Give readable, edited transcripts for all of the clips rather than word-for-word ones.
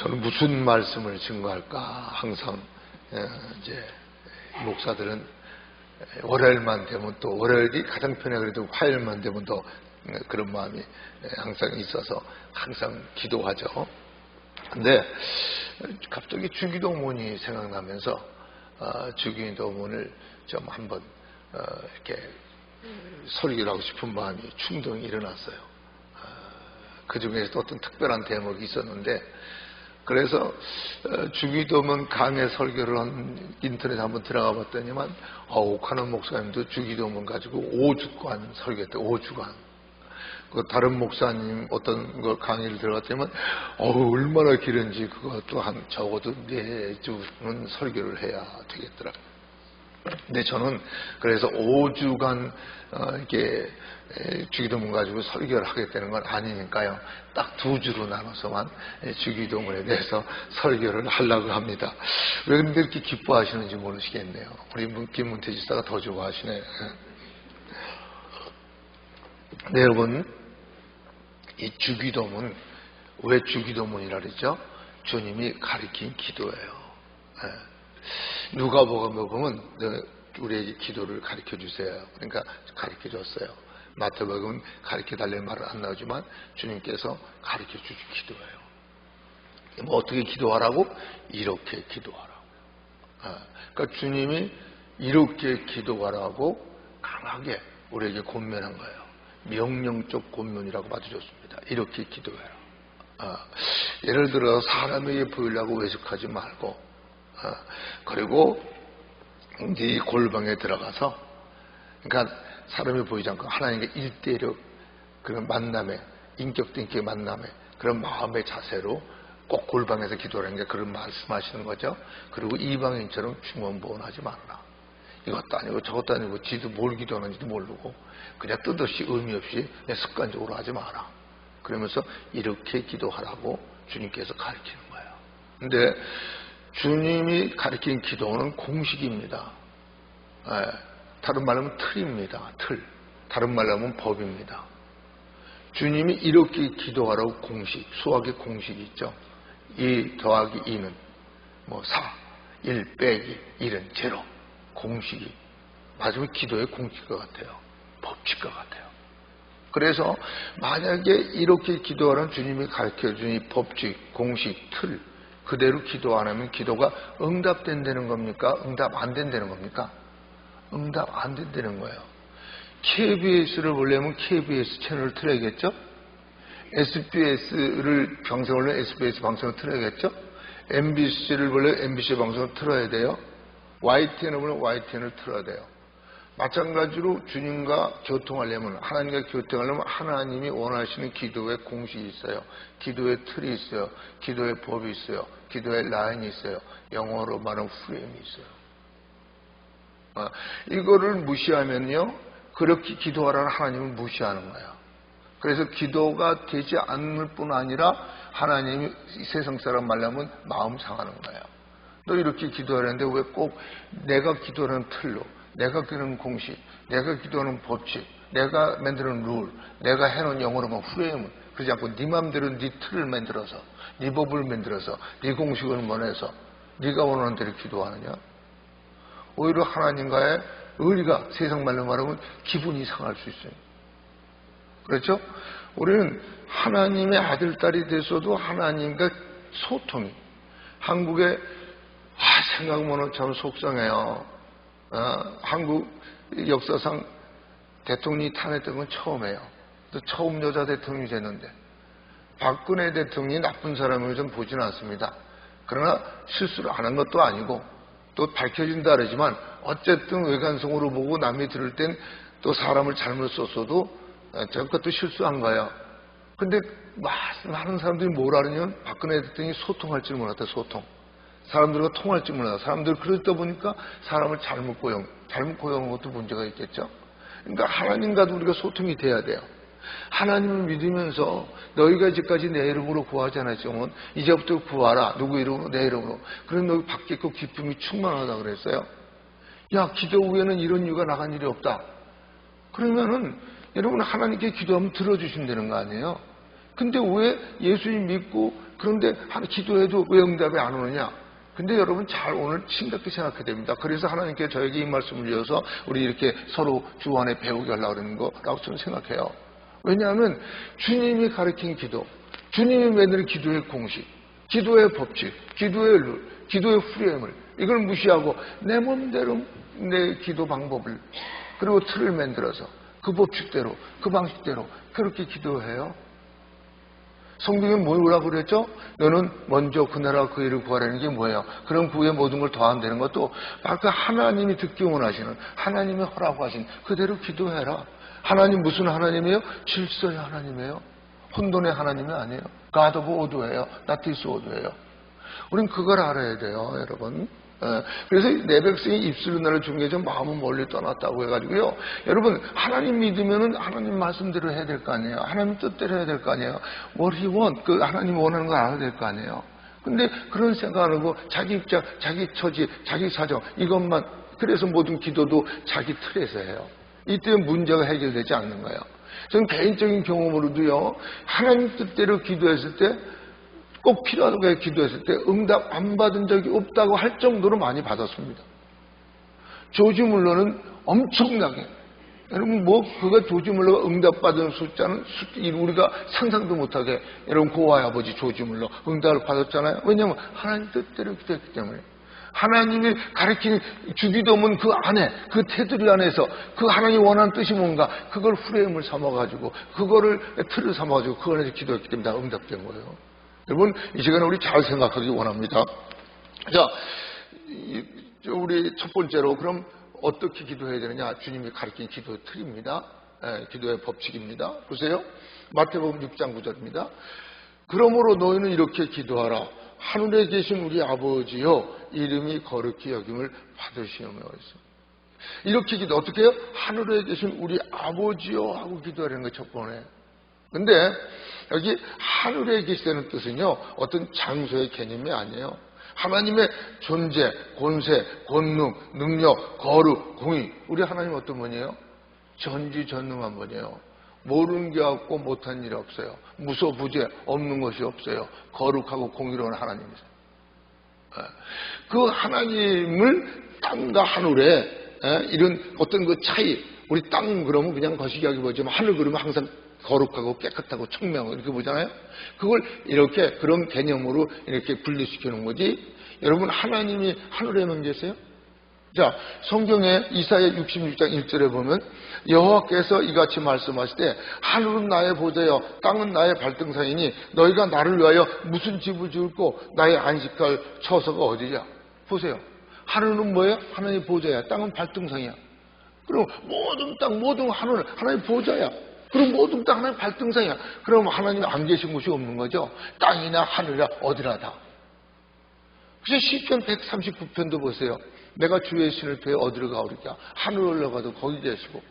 저는 무슨 말씀을 증거할까 항상 이제 목사들은 월요일만 되면 또 월요일이 가장 편해 그래도 화요일만 되면 더 그런 마음이 항상 있어서 항상 기도하죠. 근데 갑자기 주기도문이 생각나면서 주기도문을 좀 한번 이렇게 설교를 하고 싶은 마음이 충동이 일어났어요. 그 중에서도 어떤 특별한 대목이 있었는데, 그래서 주기도문 강의 설교를 한 인터넷에 한번 들어가 봤더니만 옥하는 목사님도 주기도문 가지고 5주간 설교했대요. 5주간. 그 다른 목사님 어떤 거 강의를 들어갔더니만 얼마나 길은지 그것도 한 적어도 4주는 설교를 해야 되겠더라고요. 근데 저는 그래서 5주간 이렇게 주기도문 가지고 설교를 하겠다는 건 아니니까요. 딱 2주로 나눠서만 주기도문에 대해서 설교를 하려고 합니다. 왜 그런데 이렇게 기뻐하시는지 모르시겠네요. 우리 김문태 지사가 더 좋아하시네. 네, 여러분, 이 주기도문, 왜 주기도문이라 그러죠? 주님이 가르친 기도예요. 누가복음에 보면 우리에게 기도를 가르쳐 주세요. 그러니까 가르쳐 줬어요. 마태복음은 가르쳐 달라는 말은 안 나오지만 주님께서 가르쳐 주신 기도예요. 뭐 어떻게 기도하라고? 이렇게 기도하라고. 그러니까 주님이 이렇게 기도하라고 강하게 우리에게 권면한 거예요. 명령적 권면이라고 봐주셨습니다. 이렇게 기도해라. 예를 들어 사람에게 보이려고 외식하지 말고, 그리고 네 골방에 들어가서, 그러니까 사람이 보이지 않고 하나님과 1대1의 그런 만남에, 인격도 인격의 만남에 그런 마음의 자세로 꼭 골방에서 기도하는 게 그런 말씀하시는 거죠. 그리고 이방인처럼 중언부언하지 말라. 이것도 아니고 저것도 아니고 지도 뭘 기도하는지도 모르고 그냥 뜻없이 의미 없이 그냥 습관적으로 하지 마라. 그러면서 이렇게 기도하라고 주님께서 가르치는 거예요. 근데 주님이 가르친 기도는 공식입니다. 다른 말로 하면 틀입니다. 틀. 다른 말로 하면 법입니다. 주님이 이렇게 기도하라고 공식, 수학의 공식이 있죠. 2 더하기 2는 뭐 4, 1 빼기 1은 0. 공식이 마지막 기도의 공식과 같아요. 법칙과 같아요. 그래서 만약에 이렇게 기도하는 주님이 가르쳐준 이 법칙, 공식, 틀 그대로 기도 안 하면 기도가 응답된다는 겁니까? 응답 안 된다는 겁니까? 응답 안 된다는 거예요. KBS를 보려면 KBS 채널을 틀어야겠죠? SBS를 방송을 하려면 SBS 방송을 틀어야겠죠? MBC를 보려면 MBC 방송을 틀어야 돼요. YTN을 보면 YTN을 틀어야 돼요. 마찬가지로 주님과 교통하려면, 하나님과 교통하려면 하나님이 원하시는 기도의 공식이 있어요. 기도의 틀이 있어요. 기도의 법이 있어요. 기도의 라인이 있어요. 영어로 말하면 프레임이 있어요. 이거를 무시하면요, 그렇게 기도하라는 하나님을 무시하는 거예요. 그래서 기도가 되지 않을 뿐 아니라 하나님이 세상 사람 말하면 마음 상하는 거예요. 너 이렇게 기도하는데 왜 꼭 내가 기도하는 틀로, 내가 기도하는 공식, 내가 기도하는 법칙, 내가 만드는 룰, 내가 해놓은 영어로만 프레임을, 그러지 않고 네 맘대로 네 틀을 만들어서, 네 법을 만들어서, 네 공식을 원해서 네가 원하는 대로 기도하느냐? 오히려 하나님과의 의리가, 세상 말로 말하면 기분이 상할 수 있어요. 그렇죠? 우리는 하나님의 아들, 딸이 돼서도 하나님과 소통이, 한국의 생각보면 참 속상해요. 한국 역사상 대통령이 탄핵된 건 처음이에요. 또 처음 여자 대통령이 됐는데, 박근혜 대통령이 나쁜 사람으로 좀 보지는 않습니다. 그러나 실수를 안 한 것도 아니고, 또 밝혀진다 그러지만 어쨌든 외관성으로 보고 남이 들을 땐 또 사람을 잘못 썼어도 저것도 실수한 거예요. 근데 많은 사람들이 뭘 하느냐면 박근혜 대통령이 소통할 줄 몰랐다. 소통. 사람들과 통할 줄 몰랐다. 사람들 그러다 보니까 사람을 잘못 고용한 것도 문제가 있겠죠. 그러니까 하나님과도 우리가 소통이 돼야 돼요. 하나님을 믿으면서 너희가 이제까지 내 이름으로 구하지 않았지만 이제부터 구하라. 누구 이름으로? 내 이름으로. 그럼 너희 받겠고 기쁨이 충만하다 그랬어요. 야, 기도 후에는 이런 이유가 나간 일이 없다. 그러면은 여러분 하나님께 기도하면 들어주신다는 거 아니에요? 근데 왜 예수님 믿고 그런데 기도해도 왜 응답이 안 오느냐? 근데 여러분 잘 오늘 심각히 생각해야 됩니다. 그래서 하나님께 저에게 이 말씀을 주셔서 우리 이렇게 서로 주 안에 배우게 하려고 그러는 거라고 저는 생각해요. 왜냐하면 주님이 가르친 기도, 주님이 만든 기도의 공식, 기도의 법칙, 기도의 룰, 기도의 프레임을 이걸 무시하고 내 몸대로 내 기도 방법을 그리고 틀을 만들어서 그 법칙대로 그 방식대로 그렇게 기도해요. 성경에 뭐라고 그랬죠? 너는 먼저 그 나라와 그 일을 구하라는 게 뭐예요? 그럼 그 후에 모든 걸 더하면 되는 것도 아까 하나님이 듣기 원하시는 하나님이 허락하신 그대로 기도해라. 하나님 무슨 하나님이에요? 질서의 하나님이에요. 혼돈의 하나님이 아니에요. God of order예요. Not disorder예요. 우린 그걸 알아야 돼요, 여러분. 그래서 내 백성이 입술로 나를 중개해서 마음은 멀리 떠났다고 해가지고요. 여러분, 하나님 믿으면은 하나님 말씀대로 해야 될 거 아니에요. 하나님 뜻대로 해야 될 거 아니에요. What he want, 그 하나님 원하는 걸 알아야 될 거 아니에요. 근데 그런 생각 안 하고 자기 입장, 자기 처지, 자기 사정 이것만 그래서 모든 기도도 자기 틀에서 해요. 이때 문제가 해결되지 않는 거예요. 저는 개인적인 경험으로도요. 하나님 뜻대로 기도했을 때 꼭 필요하다고 기도했을 때 응답 안 받은 적이 없다고 할 정도로 많이 받았습니다. 조지 물러는 엄청나게 여러분 그가 조지 물러가 응답받은 숫자는 우리가 상상도 못하게 여러분 고아의 아버지 조지 물러 응답을 받았잖아요. 왜냐하면 하나님 뜻대로 기도했기 때문에 하나님이 가르친 주기도문 그 안에 그 테두리 안에서 그 하나님이 원하는 뜻이 뭔가 그걸 프레임을 삼아가지고 그거를 틀을 삼아가지고 그 안에서 기도했기 때문에 다 응답된 거예요. 여러분 이 시간에 우리 잘 생각하기 원합니다. 자, 우리 첫 번째로 그럼 어떻게 기도해야 되느냐? 주님이 가르친 기도의 틀입니다. 기도의 법칙입니다. 보세요. 마태복음 6장 9절입니다. 그러므로 너희는 이렇게 기도하라. 하늘에 계신 우리 아버지여 이름이 거룩히 여김을 받으시오며. 이렇게 기도 어떻게 해요? 하늘에 계신 우리 아버지여 하고 기도하라는 거 첫 번에. 근데 여기 하늘에 계시다는 뜻은요 어떤 장소의 개념이 아니에요. 하나님의 존재, 권세, 권능, 능력, 거룩, 공의. 우리 하나님 어떤 분이에요? 전지전능한 분이에요. 모르는 게 없고 못한 일이 없어요. 무소부재 없는 것이 없어요. 거룩하고 공의로운 하나님이세요. 그 하나님을 땅과 하늘에 이런 어떤 그 차이, 우리 땅 그러면 그냥 거시기하게 보지만 하늘 그러면 항상 거룩하고 깨끗하고 청명하고 이렇게 보잖아요. 그걸 이렇게 그런 개념으로 이렇게 분리시켜 놓은 거지. 여러분 하나님이 하늘에만 계세요? 자, 성경에 이사야 66장 1절에 보면 여호와께서 이같이 말씀하실 때 하늘은 나의 보좌여 땅은 나의 발등상이니 너희가 나를 위하여 무슨 집을 지을고 나의 안식할 처소가 어디냐. 보세요. 하늘은 뭐예요? 하나님의 보좌야. 땅은 발등상이야. 그럼 모든 땅 모든 하늘은 하나님의 보좌야. 그럼 모든 땅 하나님 발등상이야. 그럼 하나님이 안 계신 곳이 없는 거죠. 땅이나 하늘이나 어디나 다. 그래서 시편 139편도 보세요. 내가 주의 신을 뵈어 어디로 가오리까. 하늘 올라가도 거기 계시고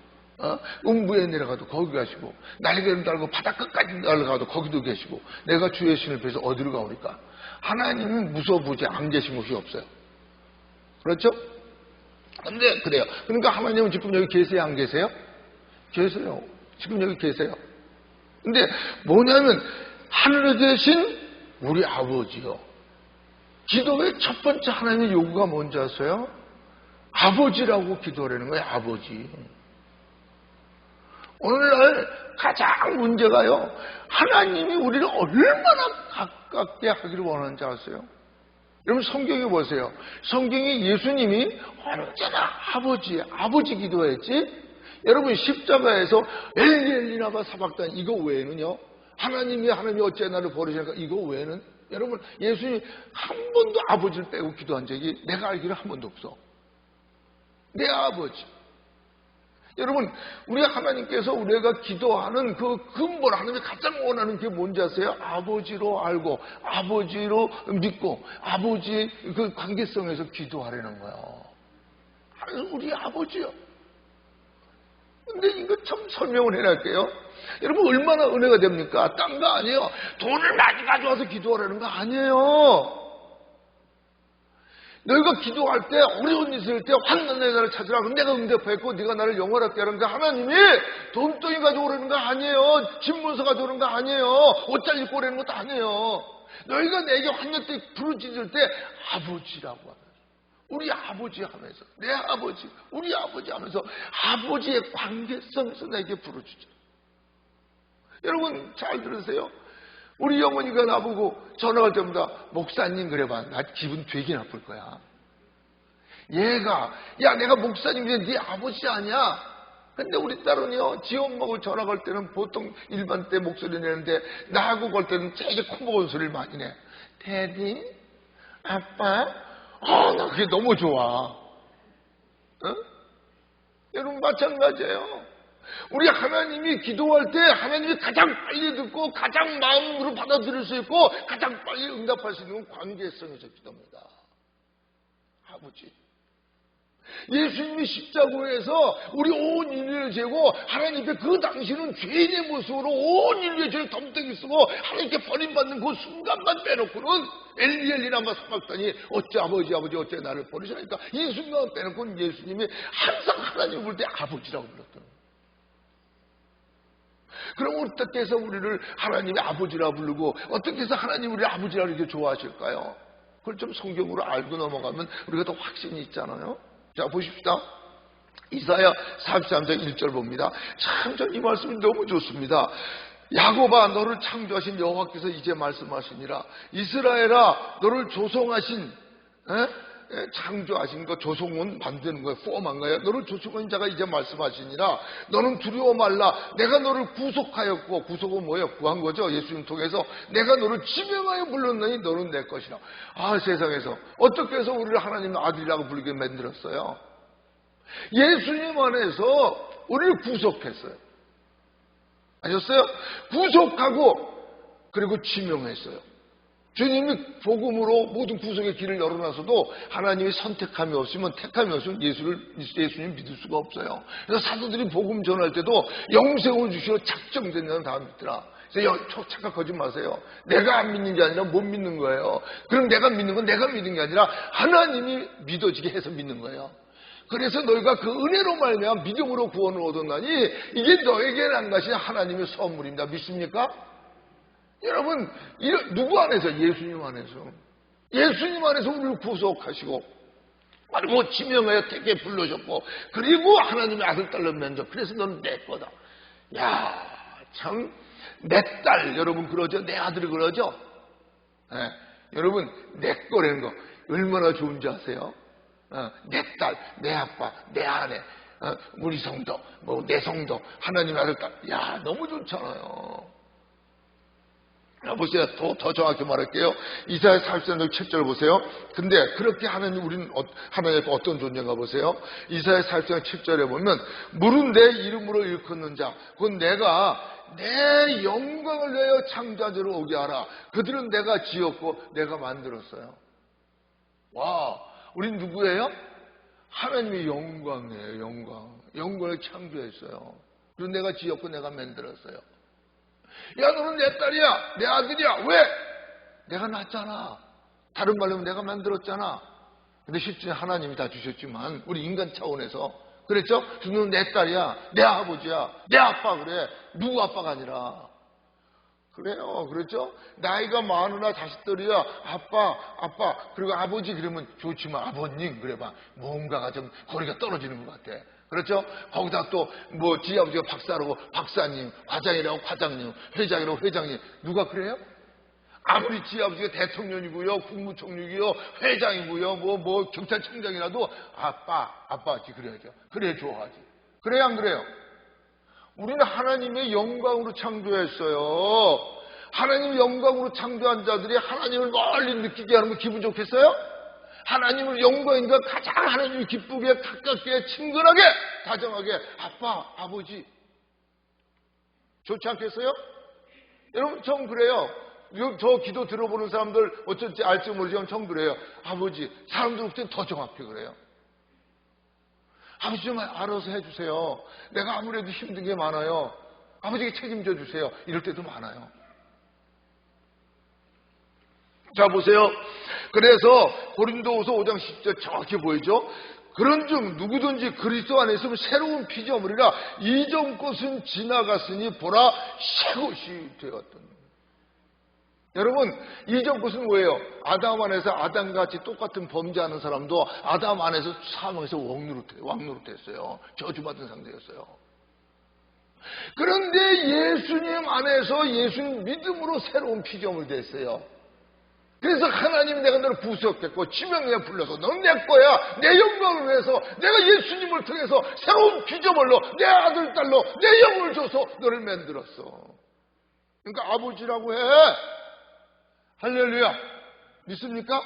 음부에 내려가도 거기 가시고 날개를 달고 바다 끝까지 날아가도 거기도 계시고 내가 주의 신을 뵈서 어디로 가오리까. 하나님은 무소부재 안 계신 곳이 없어요. 그렇죠? 근데 그래요. 그러니까 하나님은 지금 여기 계세요 안 계세요? 계세요. 지금 여기 계세요. 근데 뭐냐면 하늘에 계신 우리 아버지요. 기도의 첫 번째 하나님의 요구가 뭔지 아세요? 아버지라고 기도하라는 거예요. 아버지. 오늘날 가장 문제가요. 하나님이 우리를 얼마나 가깝게 하기를 원하는지 아세요? 여러분 성경에 보세요. 성경에 예수님이 언제나 아버지 기도했지. 여러분 십자가에서 엘리엘리나바 사박단 이거 외에는요. 하나님이 어째 나를 버리시니까 이거 외에는 여러분 예수님이 한 번도 아버지를 빼고 기도한 적이 내가 알기로 한 번도 없어. 내 아버지. 여러분 우리 하나님께서 우리가 기도하는 그 근본 하나님이 가장 원하는 게 뭔지 아세요? 아버지로 알고 아버지로 믿고 아버지 그 관계성에서 기도하라는 거예요. 우리 아버지요. 근데 이거 참 설명을 해놨게요. 여러분 얼마나 은혜가 됩니까? 딴 거 아니에요. 돈을 많이 가져와서 기도하라는 거 아니에요. 너희가 기도할 때 어려운 일 있을 때 환난 내 나를 찾으라. 그럼 내가 응답했고 네가 나를 영원하게 하는데 하나님이 돈덩이 가져오라는 거 아니에요. 집문서 가져오는 거 아니에요. 옷 잘 입고 오라는 것도 아니에요. 너희가 내게 환난 때 부르짖을 때 아버지라고 하면서 우리 아버지 하면서 내 아버지 우리 아버지 하면서 아버지의 관계성에서 내게 부르짖어. 여러분 잘 들으세요. 우리 어머니가 나보고 전화할 때마다 목사님 그래봐. 나 기분 되게 나쁠 거야. 얘가 야 내가 목사님인데 네 아버지 아니야. 근데 우리 딸은요 지 엄마하고 전화 걸 때는 보통 일반 때 목소리 내는데 나하고 걸 때는 되게 코먹은 소리를 많이 내. 데디? 아빠? 나 그게 너무 좋아. 어? 여러분 마찬가지예요. 우리 하나님이 기도할 때 하나님이 가장 빨리 듣고 가장 마음으로 받아들일 수 있고 가장 빨리 응답할 수 있는 관계성에서 기도입니다. 아버지. 예수님이 십자가에서 우리 온 인류를 재고 하나님 앞에 그 당시는 죄인의 모습으로 온 인류의 죄를 덤덩이 쓰고 하나님께 버림받는 그 순간만 빼놓고는 엘리엘리라마 삼박단이 어째 아버지 어째 나를 버리시니까 이 순간 빼놓고는 예수님이 항상 하나님을 부를 때 아버지라고 불렀던 거예요. 그럼 어떻게 해서 우리를 하나님의 아버지라 부르고 어떻게 해서 하나님 우리 아버지라 이렇게 좋아하실까요? 그걸 좀 성경으로 알고 넘어가면 우리가 더 확신이 있잖아요. 자 보십시다. 이사야 43장 1절 봅니다. 참 전 이 말씀이 너무 좋습니다. 야곱아 너를 창조하신 여호와께서 이제 말씀하시니라. 이스라엘아 너를 조성하신 창조하신 거, 조성은 만드는 거예요. 폼한 거예요. 너를 조성한 자가 이제 말씀하시니라. 너는 두려워 말라. 내가 너를 구속하였고, 구속은 뭐예요? 구한 거죠. 예수님 통해서 내가 너를 지명하여 불렀느니 너는 내 것이라. 세상에서 어떻게 해서 우리를 하나님의 아들이라고 부르게 만들었어요? 예수님 안에서 우리를 구속했어요. 아셨어요? 구속하고 그리고 지명했어요. 주님이 복음으로 모든 구속의 길을 열어놔서도 하나님이 선택함이 없으면 택함이 없으면 예수님 믿을 수가 없어요. 그래서 사도들이 복음 전할 때도 영생을 주시러 작정된 자는 다 믿더라. 그래서 착각하지 마세요. 내가 안 믿는 게 아니라 못 믿는 거예요. 그럼 내가 믿는 건 내가 믿는 게 아니라 하나님이 믿어지게 해서 믿는 거예요. 그래서 너희가 그 은혜로 말미암아 믿음으로 구원을 얻었나니 이게 너에게 난 것이 하나님의 선물입니다. 믿습니까? 여러분, 누구 안에서? 예수님 안에서. 예수님 안에서 우리를 구속하시고, 그리고 지명하여 택에 불러줬고, 그리고 하나님의 아들, 딸로 면접. 그래서 너는 내 거다. 야, 참, 내 딸, 여러분 그러죠? 내 아들이 그러죠? 네, 여러분, 내 거라는 거, 얼마나 좋은지 아세요? 내 딸, 내 아빠, 내 아내, 우리 성도, 내 성도, 하나님의 아들, 딸. 야, 너무 좋잖아요. 보세요. 더 정확히 말할게요. 이사야 43장 7절 보세요. 근데 그렇게 우리는 하나님의 어떤 존재인가 보세요. 이사야 43장 7절에 보면 물은 내 이름으로 일컫는 자 그건 내가 내 영광을 내어 창조자로 오게 하라. 그들은 내가 지었고 내가 만들었어요. 와, 우린 누구예요? 하나님의 영광이에요. 영광을 창조했어요. 그리고 내가 지었고 내가 만들었어요. 야 너는 내 딸이야 내 아들이야. 왜? 내가 낳았잖아. 다른 말로 하면 내가 만들었잖아. 근데 실제 하나님이 다 주셨지만 우리 인간 차원에서 그랬죠? 너는 내 딸이야 내 아버지야 내 아빠. 그래 누구 아빠가 아니라 그래요. 그렇죠? 나이가 많으나 자식들이야 아빠 그리고 아버지 그러면 좋지만 아버님 그래봐 뭔가가 좀 거리가 떨어지는 것 같아. 그렇죠? 거기다 또 지 아버지가 박사라고 박사님, 과장이라고 과장님, 회장이라고 회장님. 누가 그래요? 아무리 지 아버지가 대통령이고요, 국무총리고요, 회장이고요, 경찰청장이라도 아빠지 그래야죠. 그래야 좋아하지. 그래야 안 그래요? 우리는 하나님의 영광으로 창조했어요. 하나님의 영광으로 창조한 자들이 하나님을 멀리 느끼게 하는 거 기분 좋겠어요? 하나님을 영광인가 가장 하나님을 기쁘게 가깝게 친근하게 다정하게 아버지 좋지 않겠어요? 여러분 전 그래요. 저 기도 들어보는 사람들 어쩐지 알지 모르지만 전 그래요. 아버지 사람들 올 땐 더 정확히 그래요. 아버지 좀 알아서 해주세요. 내가 아무래도 힘든 게 많아요. 아버지께 책임져 주세요. 이럴 때도 많아요. 자 보세요. 그래서 고린도후서 5장 10절 정확히 보이죠? 그런즉 누구든지 그리스도 안에 있으면 새로운 피조물이라 이전 것은 지나갔으니 보라 새 것이 되었던. 여러분, 이전 것은 뭐예요? 아담 안에서 아담같이 똑같은 범죄하는 사람도 아담 안에서 사망해서 왕노릇했어요. 저주받은 상태였어요. 그런데 예수님 안에서 예수님 믿음으로 새로운 피조물 됐어요. 그래서 하나님이 내가 너를 부수었겠고 지명에 불러서 너는 내 거야. 내 영광을 위해서 내가 예수님을 통해서 새로운 피조물로 내 아들 딸로 내 영을 줘서 너를 만들었어. 그러니까 아버지라고 해. 할렐루야. 믿습니까?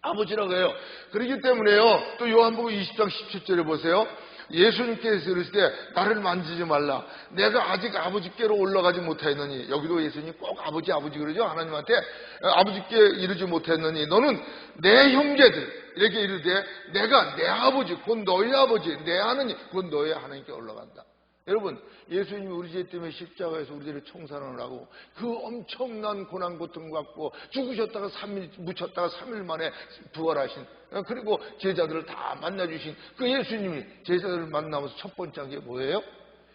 아버지라고 해요. 그렇기 때문에요. 또 요한복음 20장 17절에 보세요. 예수님께서 이르시되 나를 만지지 말라. 내가 아직 아버지께로 올라가지 못하였느니. 여기도 예수님이 꼭 아버지 그러죠. 하나님한테 아버지께 이르지 못했느니 너는 내 형제들 이렇게 이르되 내가 내 아버지 곧 너희 아버지 내 하나님 곧 너희 하나님께 올라간다. 여러분, 예수님이 우리 죄 때문에 십자가에서 우리들을 청산을 하고 그 엄청난 고난 고통 받고 죽으셨다가 3일 묻혔다가 3일 만에 부활하신, 그리고 제자들을 다 만나주신 그 예수님이 제자들을 만나면서 첫 번째 한 게 뭐예요?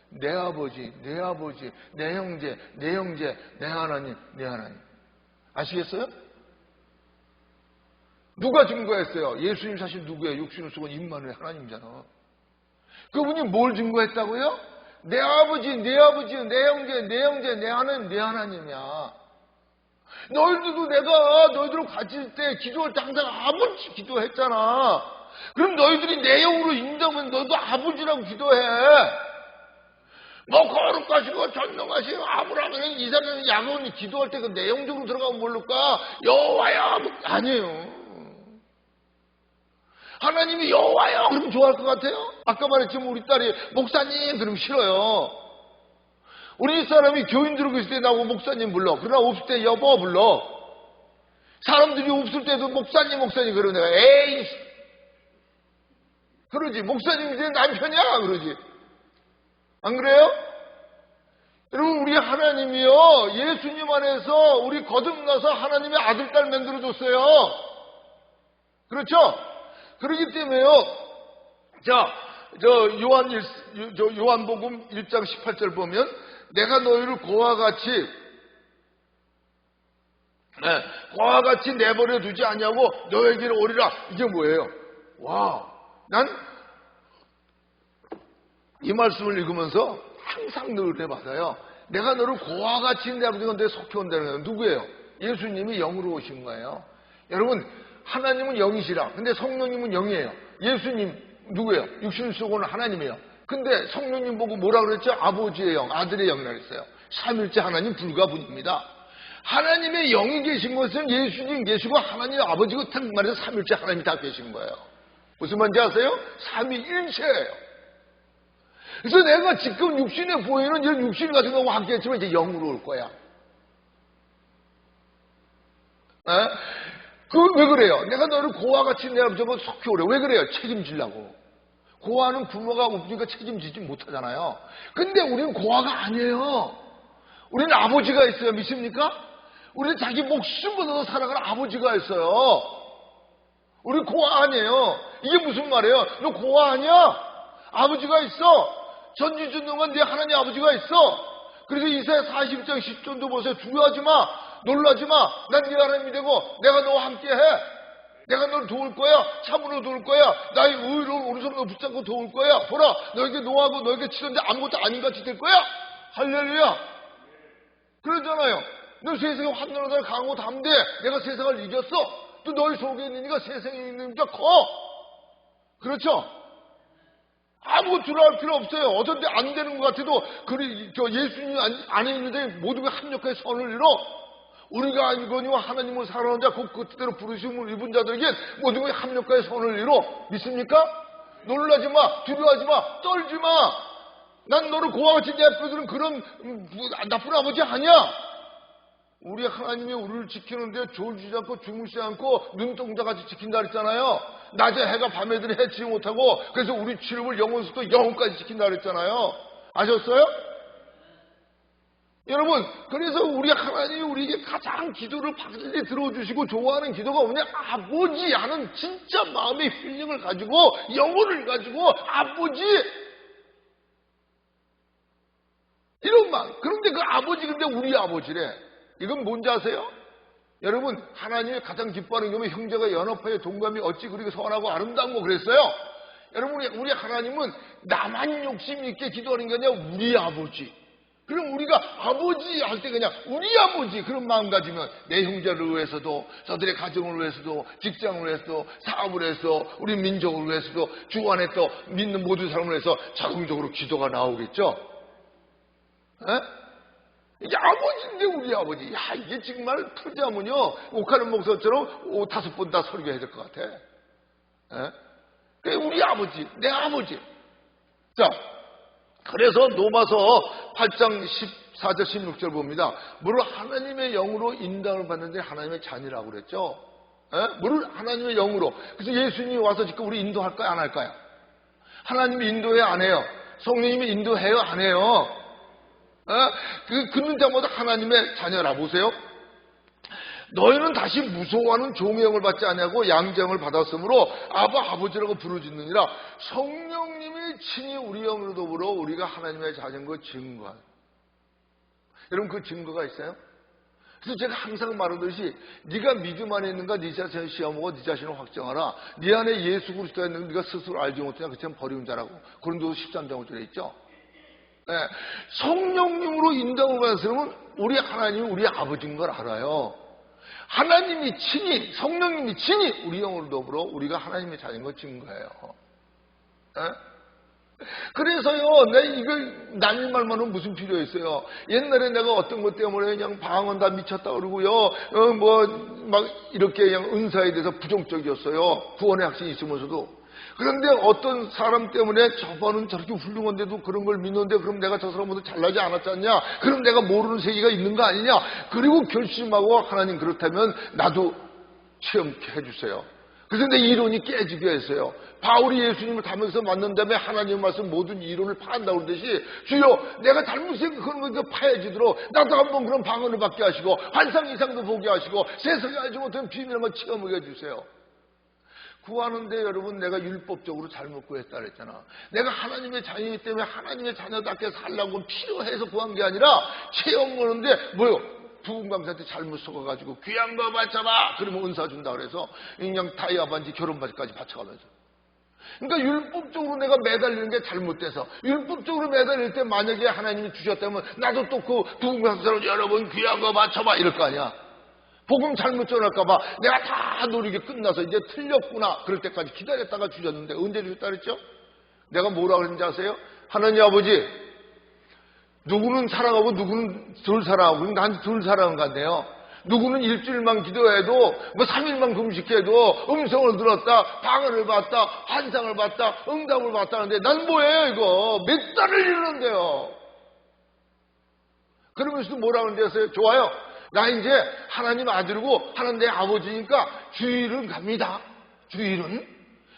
내 아버지, 내 아버지, 내 형제, 내 형제, 내 하나님, 내 하나님. 아시겠어요? 누가 증거했어요? 예수님 사실 누구예요? 육신을 쓰고 임마누엘 하나님이잖아. 그분이 뭘 증거했다고요? 내 아버지, 내 아버지, 내 형제, 내 형제, 내 하나님, 내 하나님이야. 너희들도 내가 너희들하고 같이 있을 때 기도할 때 항상 아버지 기도했잖아. 그럼 너희들이 내 영으로 인정하면 너도 아버지라고 기도해. 뭐 거룩하시고 전능하시고 아브라함은 이삭은 야곱은 기도할 때 그 내용적으로 들어가면 모를까? 여호와야 아니에요. 하나님이 여호와요 그러면 좋아할 것 같아요? 아까 말했지만 우리 딸이 목사님 그러면 싫어요. 우리 사람이 교인 들어오고 있을 때 나오고 목사님 불러. 그러나 없을 때 여보 불러. 사람들이 없을 때도 목사님 그러면 내가 에이 그러지. 목사님이 내 남편이야 그러지. 안 그래요? 여러분, 우리 하나님이요 예수님 안에서 우리 거듭나서 하나님의 아들 딸 만들어줬어요. 그렇죠? 그렇기 때문에요. 자, 요한복음 1장 18절 보면 내가 너희를 고와 같이 내버려 두지 않냐고 너에게로 오리라. 이게 뭐예요? 와, 난 이 말씀을 읽으면서 항상 늘 해봤어요. 내가 너를 고와 같이 내버려 두는 데 속해 온다는 거예요. 누구예요? 예수님이 영으로 오신 거예요. 여러분, 하나님은 영이시라. 근데 성령님은 영이에요. 예수님 누구예요? 육신을 쓰고는 하나님이에요. 근데 성령님 보고 뭐라 그랬죠? 아버지의 영, 아들의 영이라 그랬어요. 삼일째 하나님 불가분입니다. 하나님의 영이 계신 것은 예수님 계시고 하나님 아버지고 딱 말해서 삼일째 하나님이 다 계신 거예요. 무슨 말인지 아세요? 삼위일체예요. 그래서 내가 지금 육신에 보이는 이런 육신 같은 거와 함께 했지만 이제 영으로 올 거야. 왜 그래요? 내가 너를 고와 같이 내 아버지가 속히 오래. 왜 그래요? 책임지려고. 고아는 부모가 없으니까 책임지지 못하잖아요. 근데 우리는 고아가 아니에요. 우리는 아버지가 있어요. 믿습니까? 우리는 자기 목숨보다도 살아가는 아버지가 있어요. 우리 고아 아니에요. 이게 무슨 말이에요? 너 고아 아니야? 아버지가 있어. 전지전능한 네 하나님 아버지가 있어. 그래서 이사야 40장 10절도 보세요. 두려워하지 마. 놀라지 마. 난 네 하나님이 되고 내가 너와 함께해. 내가 너를 도울 거야. 참으로 도울 거야. 나의 의로운 오른손으로 붙잡고 도울 거야. 보라, 너에게 노하고 너에게 치는데 아무것도 아닌 같이 될 거야. 할렐루야. 그러잖아요. 너 세상에 환난하다 강하고 담대. 내가 세상을 이겼어. 또 너희 속에 있는 이가 세상에 있는 이가 커. 그렇죠? 아무것도 두려워할 필요 없어요. 어쩐지 안 되는 것 같아도 예수님 안에 있는데 모두가 합력하여 선을 이뤄. 우리가 아니거니와 하나님을 사랑하는 자 곧 그때로 부르심을 입은 자들에겐 모두가 합력하여 선을 이뤄. 믿습니까? 놀라지 마. 두려워하지 마. 떨지 마. 난 너를 고아같이 내버려두는 그런 나쁜 아버지 아니야. 우리 하나님이 우리를 지키는데 졸지지 않고 주무시지 않고 눈동자같이 지킨다 그랬잖아요. 낮에 해가 밤에 들이 해치지 못하고 그래서 우리 치름을 영원부터 영혼까지 지킨다 그랬잖아요. 아셨어요? 여러분, 그래서 우리 하나님이 우리에게 가장 기도를 박진히 들어주시고 좋아하는 기도가 뭐냐? 아버지 하는 진짜 마음의 힐링을 가지고, 영혼을 가지고, 아버지! 이런 말. 그런데 그 아버지, 근데 우리 아버지래. 이건 뭔지 아세요? 여러분, 하나님이 가장 기뻐하는 게 형제가 연합하여 동감이 어찌 그렇게 선하고 아름다운 거 그랬어요? 여러분, 우리 하나님은 나만 욕심 있게 기도하는 게 아니라 우리 아버지. 그럼 우리가 아버지 할 때 그냥 우리 아버지 그런 마음 가지면 내 형제를 위해서도, 저들의 가정을 위해서도, 직장을 위해서도, 사업을 위해서, 우리 민족을 위해서도, 주 안에 또 믿는 모든 사람을 위해서 자동적으로 기도가 나오겠죠? 에? 이게 아버지인데 우리 아버지. 야, 이게 정말 풀자면요, 옥하는 목사처럼 5-5번 다 설교해야 될 것 같아. 에? 그게 우리 아버지, 내 아버지. 자, 그래서 로마서 8장 14절 16절 봅니다. 물을 하나님의 영으로 인도를 받는데 하나님의 자녀라고 그랬죠. 물을 하나님의 영으로. 그래서 예수님이 와서 지금 우리 인도할까요? 안 할까요? 하나님이 인도해요? 안 해요? 성령님이 인도해요? 안 해요? 듣는 자마다 하나님의 자녀라. 보세요. 너희는 다시 무서워하는 종의 영을 받지 아니하고 양자 영을 받았으므로 아바 아버지라고 부르짖느니라. 성령님이 친히 우리 영으로 더불어 우리가 하나님의 자녀인 거 증거하는. 여러분, 그 증거가 있어요? 그래서 제가 항상 말하듯이 네가 믿음 안에 있는가 네 자신을 시험하고 네 자신을 확정하라. 네 안에 예수 그리스도가 있는 걸 네가 스스로 알지 못하냐. 그처럼 버리운 자라고. 고린도서 13장 5절에 있죠. 네. 성령님으로 인도를 받은 사람은 우리 하나님이 우리 아버지인 걸 알아요. 하나님이 친히, 성령님이 친히 우리 영으로 더불어 우리가 하나님의 자녀인 걸 증거해요. 그래서요, 이걸 남의 말만은 무슨 필요 있어요? 옛날에 내가 어떤 것 때문에 그냥 방언 다 미쳤다 그러고요, 막 이렇게 그냥 은사에 대해서 부정적이었어요. 구원의 확신이 있으면서도. 그런데 어떤 사람 때문에 저번은 저렇게 훌륭한데도 그런 걸 믿는데 그럼 내가 저 사람보다 잘나지 않았지 않냐? 그럼 내가 모르는 세계가 있는 거 아니냐? 그리고 결심하고 하나님 그렇다면 나도 체험케 해주세요. 그래서 내 이론이 깨지게 했어요. 바울이 예수님을 닮아서 만난 다음에 하나님 말씀 모든 이론을 파한다고 그러듯이 주여 내가 잘못 생각하는 거 파해지도록 나도 한번 그런 방언을 받게 하시고 환상 이상도 보게 하시고 세상에 알지 못하는 비밀한 걸 체험하게 해주세요. 구하는데 여러분, 내가 율법적으로 잘못 구했다 그랬잖아. 내가 하나님의 자녀이기 때문에 하나님의 자녀답게 살라고 필요해서 구한 게 아니라 체험하는데 뭐요? 부흥감사한테 잘못 속아가지고 귀한 거 바쳐봐 그러면 은사 준다 그래서 그냥 다이아 반지 결혼 반지까지 바쳐가면서. 그러니까 율법적으로 내가 매달리는 게 잘못돼서, 율법적으로 매달릴 때 만약에 하나님이 주셨다면 나도 또 그 부흥감사로 여러분 귀한 거 바쳐봐 이럴 거 아니야. 복음 잘못 전할까봐 내가 다 노력이 끝나서 이제 틀렸구나 그럴 때까지 기다렸다가 주셨는데 언제 주셨다 그랬죠? 내가 뭐라 그랬는지 아세요? 하나님 아버지, 누구는 사랑하고 누구는 덜 사랑하고 난 덜 사랑한 것 같네요. 누구는 일주일만 기도해도 뭐 3일만 금식해도 음성을 들었다, 방언을 봤다, 환상을 봤다, 응답을 봤다는데 난 뭐예요 이거? 몇 달을 이러는데요. 그러면서도 뭐라 그러는지 아세요? 좋아요. 나 이제 하나님 아들이고 하나님 내 아버지니까 주일은 갑니다. 주일은.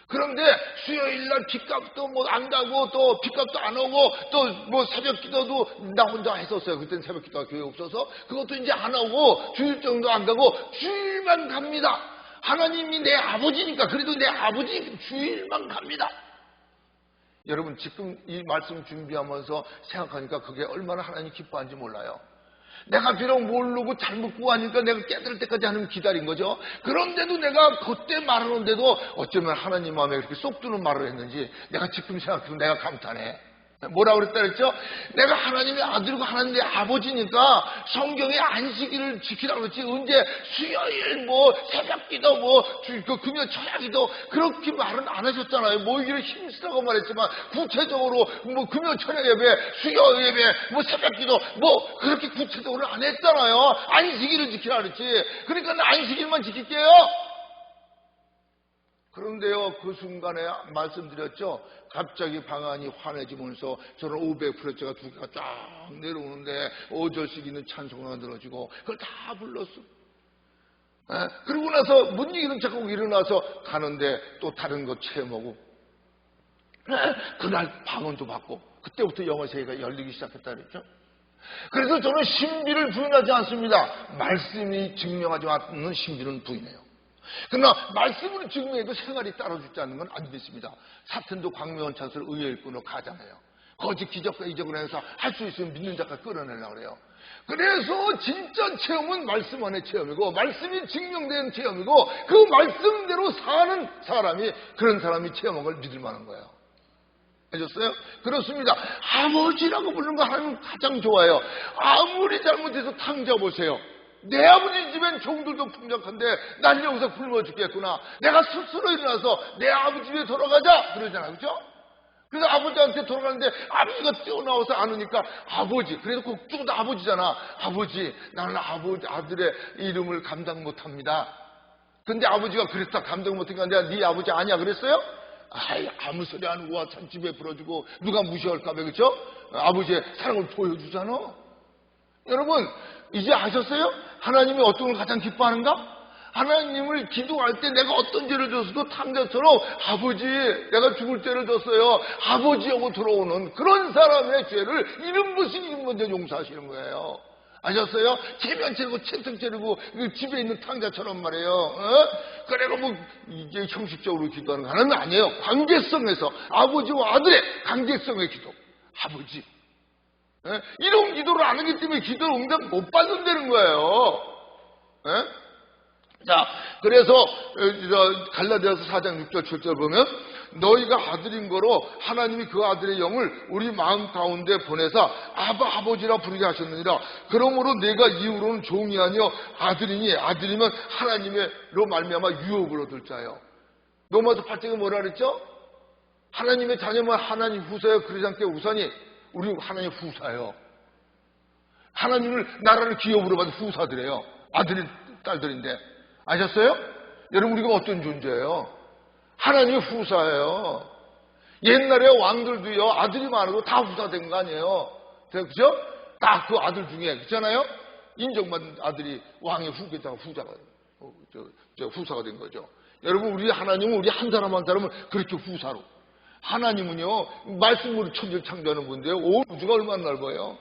그런데 수요일날 빚값도 뭐 안 가고 또 빚값도 안 오고 또 뭐 새벽 기도도 나 혼자 했었어요. 그때는 새벽 기도가 교회 없어서 그것도 이제 안 하고 주일 정도 안 가고 주일만 갑니다. 하나님이 내 아버지니까 그래도 내 아버지 주일만 갑니다. 여러분, 지금 이 말씀 준비하면서 생각하니까 그게 얼마나 하나님 기뻐하는지 몰라요. 내가 비록 모르고 잘못 구하니까 내가 깨달을 때까지 하나님 기다린 거죠. 그런데도 내가 그때 말하는데도 어쩌면 하나님 마음에 그렇게 쏙 드는 말을 했는지 내가 지금 생각해도 내가 감탄해. 뭐라고 그랬다 그랬죠? 내가 하나님의 아들이고 하나님의 아버지니까 성경의 안식일을 지키라고 그랬지 언제 수요일 뭐 새벽기도 뭐 금요 철야기도 그렇게 말은 안 하셨잖아요. 모이기를 힘쓰라고 말했지만 구체적으로 뭐 금요 철야 예배, 수요 예배, 뭐 새벽기도 뭐 그렇게 구체적으로 안 했잖아요. 안식일을 지키라 그랬지. 그러니까 안식일만 지킬게요. 그런데요, 그 순간에 말씀드렸죠. 갑자기 방안이 환해지면서 저는 500%가 두 개가 쫙 내려오는데 5절씩 있는 찬송가 들어지고 그걸 다 불렀어. 그러고 나서 문 얘기는 자꾸 일어나서 가는데 또 다른 거 체험하고 그날 방언도 받고 그때부터 영어 세계가 열리기 시작했다 그랬죠. 그래서 저는 신비를 부인하지 않습니다. 말씀이 증명하지 않는 신비는 부인해요. 그러나 말씀으로 증명해도 생활이 따라주지 않는 건 안 믿습니다. 사탄도 광명한 찬스를 의외일 뿐으로 가잖아요. 거짓 기적과 이적을 해서 할 수 있으면 믿는 자까지 끌어내려고 그래요. 그래서 진짜 체험은 말씀 안의 체험이고 말씀이 증명된 체험이고 그 말씀대로 사는 사람이 그런 사람이 체험한 걸 믿을 만한 거예요. 아셨어요? 그렇습니다. 아버지라고 부르는 거 하나님은 가장 좋아해요. 아무리 잘못해서 탕자 보세요. 내 아버지 집엔 종들도 풍족한데 난 여기서 굶어 죽겠구나. 내가 스스로 일어나서 내 아버지 집에 돌아가자 그러잖아요. 그렇죠? 그래서 아버지한테 돌아가는데 아버지가 뛰어나와서 안으니까 아버지, 그래도 꼭 죽어도 아버지잖아. 아버지, 나는 아들의 이름을 감당 못합니다. 근데 아버지가 그랬다 감당 못하니까 내가 네 아버지 아니야 그랬어요? 아이, 아무 소리 안 하고 와 집에 불어주고 누가 무시할까 봐. 그렇죠? 아버지의 사랑을 보여주잖아. 여러분 이제 아셨어요? 하나님이 어떤 걸 가장 기뻐하는가? 하나님을 기도할 때 내가 어떤 죄를 졌어도 탕자처럼 아버지 내가 죽을 죄를 졌어요 아버지 하고 들어오는 그런 사람의 죄를 이름 부신 이름 먼저 용서하시는 거예요. 아셨어요? 체면 체르고 채통 체르고 집에 있는 탕자처럼 말이에요. 그래가 뭐 이게 형식적으로 기도하는 거 하나는 아니에요. 관계성에서 아버지와 아들의 관계성의 기도. 아버지 이런 기도를 안 하기 때문에 기도를 응답 못 받는다는 거예요. 자, 그래서 갈라디아서 4장 6절 7절 보면 너희가 아들인 거로 하나님이 그 아들의 영을 우리 마음 가운데 보내사 아버지라 부르게 하셨느니라. 그러므로 내가 이후로는 종이 아니요 아들이니 아들이면 하나님의로 말미암아 유업을 얻을 자요. 로마서 8장에 뭐라 그랬죠? 하나님의 자녀면 하나님 후사요. 그러지 않게 우선이 우리 하나님 후사예요. 하나님을 나라를 기업으로 받은 후사들이에요. 아들이 딸들인데 아셨어요? 여러분 우리가 어떤 존재예요? 하나님의 후사예요. 옛날에 왕들도요 아들이 많아도 다 후사된 거 아니에요. 그죠? 다 그 아들 중에 그렇잖아요. 인정받은 아들이 왕의 후계자가 후사가 된 거죠. 여러분 우리 하나님은 우리 한 사람 한 사람은 그렇게 후사로. 하나님은요 말씀으로 천지를 창조하는 분인데요 온 우주가 얼마나 넓어요.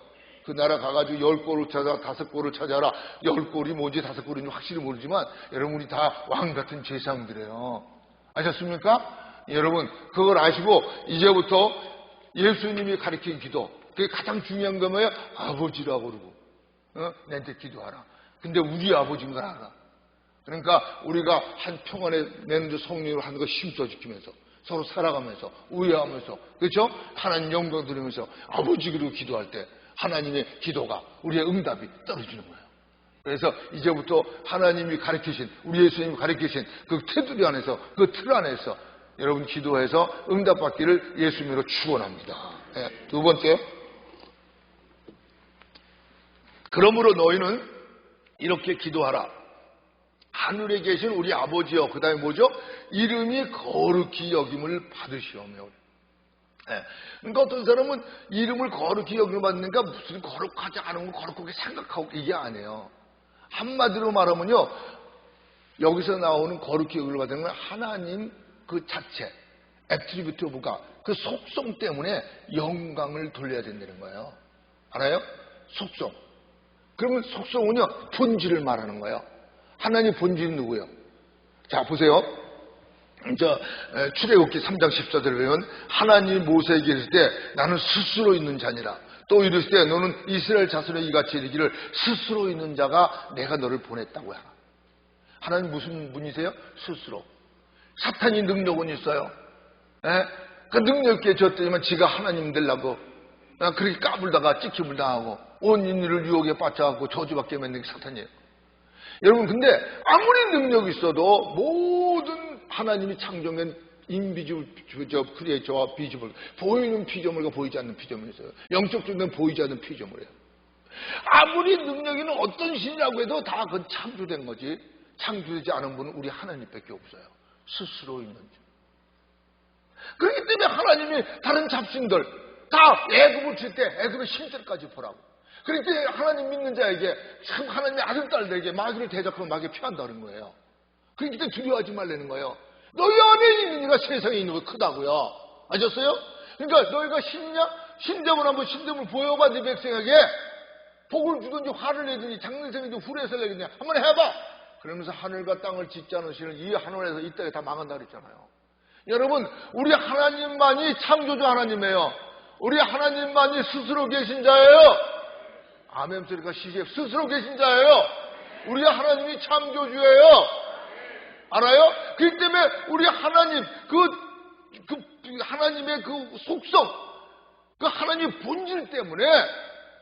그 나라 가가지고 10골을 찾아 5골을 찾아라. 10골이 뭔지 5골인지 확실히 모르지만 여러분 우리 다 왕같은 제사장들이에요. 아셨습니까? 여러분 그걸 아시고 이제부터 예수님이 가르친 기도 그게 가장 중요한 거 뭐예요? 아버지라고 그러고 내한테 기도하라. 근데 우리 아버지인 걸 알아. 그러니까 우리가 한 평안에 내는 성령으로 하는 거 힘써 지키면서 서로 살아가면서 우애하면서 그렇죠? 하나님 영광 드리면서 아버지 그리고 기도할 때 하나님의 기도가 우리의 응답이 떨어지는 거예요. 그래서 이제부터 하나님이 가르치신 우리 예수님이 가르치신 그 테두리 안에서 그 틀 안에서 여러분 기도해서 응답받기를 예수님으로 축원합니다. 네, 두 번째 그러므로 너희는 이렇게 기도하라. 하늘에 계신 우리 아버지여 그 다음에 뭐죠? 이름이 거룩히 여김을 받으시오며. 그러니까 어떤 사람은 이름을 거룩히 여김을 받으니까 무슨 거룩하지 않은 거 거룩하게 생각하고 이게 아니에요. 한마디로 말하면요 여기서 나오는 거룩히 여김을 받는 건 하나님 그 자체 애트리뷰트 오브가 그 속성 때문에 영광을 돌려야 된다는 거예요. 알아요? 속성. 그러면 속성은요 본질을 말하는 거예요. 하나님 본질은 누구예요? 자 보세요. 출애굽기 3장 14절을 보면 하나님이 모세에게 이르실 때 나는 스스로 있는 자니라. 또 이르실 때 너는 이스라엘 자손에 이같이 이르기를 스스로 있는 자가 내가 너를 보냈다고 하라. 하나님 무슨 분이세요? 스스로. 사탄이 능력은 있어요. 그 능력 있게 졌더니만 지가 하나님 되려고 그렇게 까불다가 찍힘을 당하고 온 인류를 유혹에 빠져갖고 저주받게 만든 게 사탄이에요. 여러분 근데 아무리 능력이 있어도 모든 하나님이 창조한 인비주얼 크리에이터와 비주얼 보이는 피조물과 보이지 않는 피조물이 있어요. 영적 존재는 보이지 않는 피조물이에요. 아무리 능력 있는 어떤 신이라고 해도 다 그건 창조된 거지 창조되지 않은 분은 우리 하나님밖에 없어요. 스스로 있는 자. 그렇기 때문에 하나님이 다른 잡신들 다 애굽을 칠 때 애굽의 힘줄까지 보라고. 그렇기 때문에 하나님 믿는 자에게 참 하나님의 아들 딸들에게 마귀를 대적하면 마귀를 피한다는 거예요. 그렇기 때문에 두려워하지 말라는 거예요. 너희 안에 있는 이가 세상에 있는 거 크다고요. 아셨어요? 그러니까 너희가 신냐? 신dem을 한번 신dem을 보여봐 네 백성에게. 복을 주든지 화를 내든지 장래생이든지 후레서를 내든지 한번 해봐. 그러면서 하늘과 땅을 짓지 않으시는 이 하늘에서 이 땅에 다 망한다 그랬잖아요. 여러분, 우리 하나님만이 창조주 하나님이에요. 우리 하나님만이 스스로 계신 자예요. 아멘 소리가 시시해. 스스로 계신 자예요. 우리 하나님이 창조주예요. 알아요? 그렇기 때문에 우리 하나님, 하나님의 그 속성, 그 하나님의 본질 때문에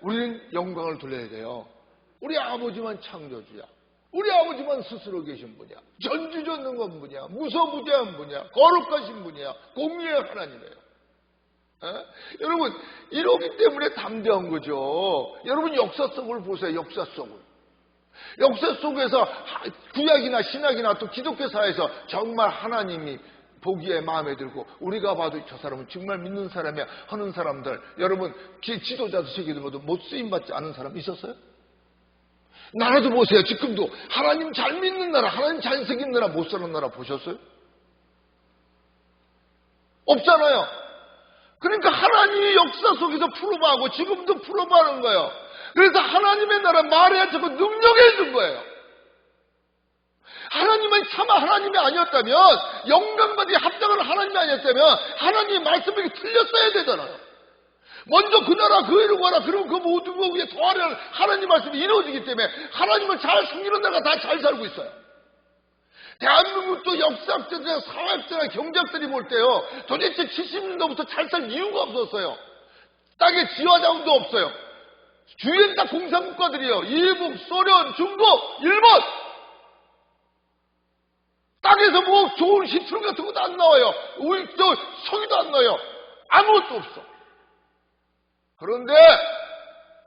우리는 영광을 돌려야 돼요. 우리 아버지만 창조주야. 우리 아버지만 스스로 계신 분이야. 전지전능한 분이야. 무소부재한 분이야. 거룩하신 분이야. 공의의 하나님이에요. 여러분, 이러기 때문에 담대한 거죠. 여러분, 역사 속을 보세요. 역사 속을. 역사 속에서 구약이나 신약이나 또 기독교 사회에서 정말 하나님이 보기에 마음에 들고 우리가 봐도 저 사람은 정말 믿는 사람이야 하는 사람들, 여러분 지도자도 세계들도 못 쓰임받지 않은 사람 있었어요? 나라도 보세요. 지금도 하나님 잘 믿는 나라, 하나님 잘 새긴 나라, 못 사는 나라 보셨어요? 없잖아요. 그러니까 하나님이 역사 속에서 풀어봐하고 지금도 풀어봐하는 거예요. 그래서 하나님의 나라 말해야 자꾸 능력해 준 거예요. 하나님은 참 하나님이 아니었다면, 영광받이 합당한 하나님이 아니었다면 하나님의 말씀이 틀렸어야 되잖아요. 먼저 그 나라 그 일을 구하라. 그러면 그 모든 것 위에 더하라는 하나님 말씀이 이루어지기 때문에 하나님을 잘 섬기는 나라가 다 잘 살고 있어요. 대한민국도 역사학자들이나 사회학자나 경제학들이 볼 때요, 도대체 70년도부터 잘 살 이유가 없었어요. 땅에 지하자원도 없어요. 주위엔 다 공산국가들이에요. 일본, 소련, 중국, 일본. 땅에서 뭐 좋은 시트룸 같은 것도 안 나와요. 우리 성의도 안 나와요. 아무것도 없어. 그런데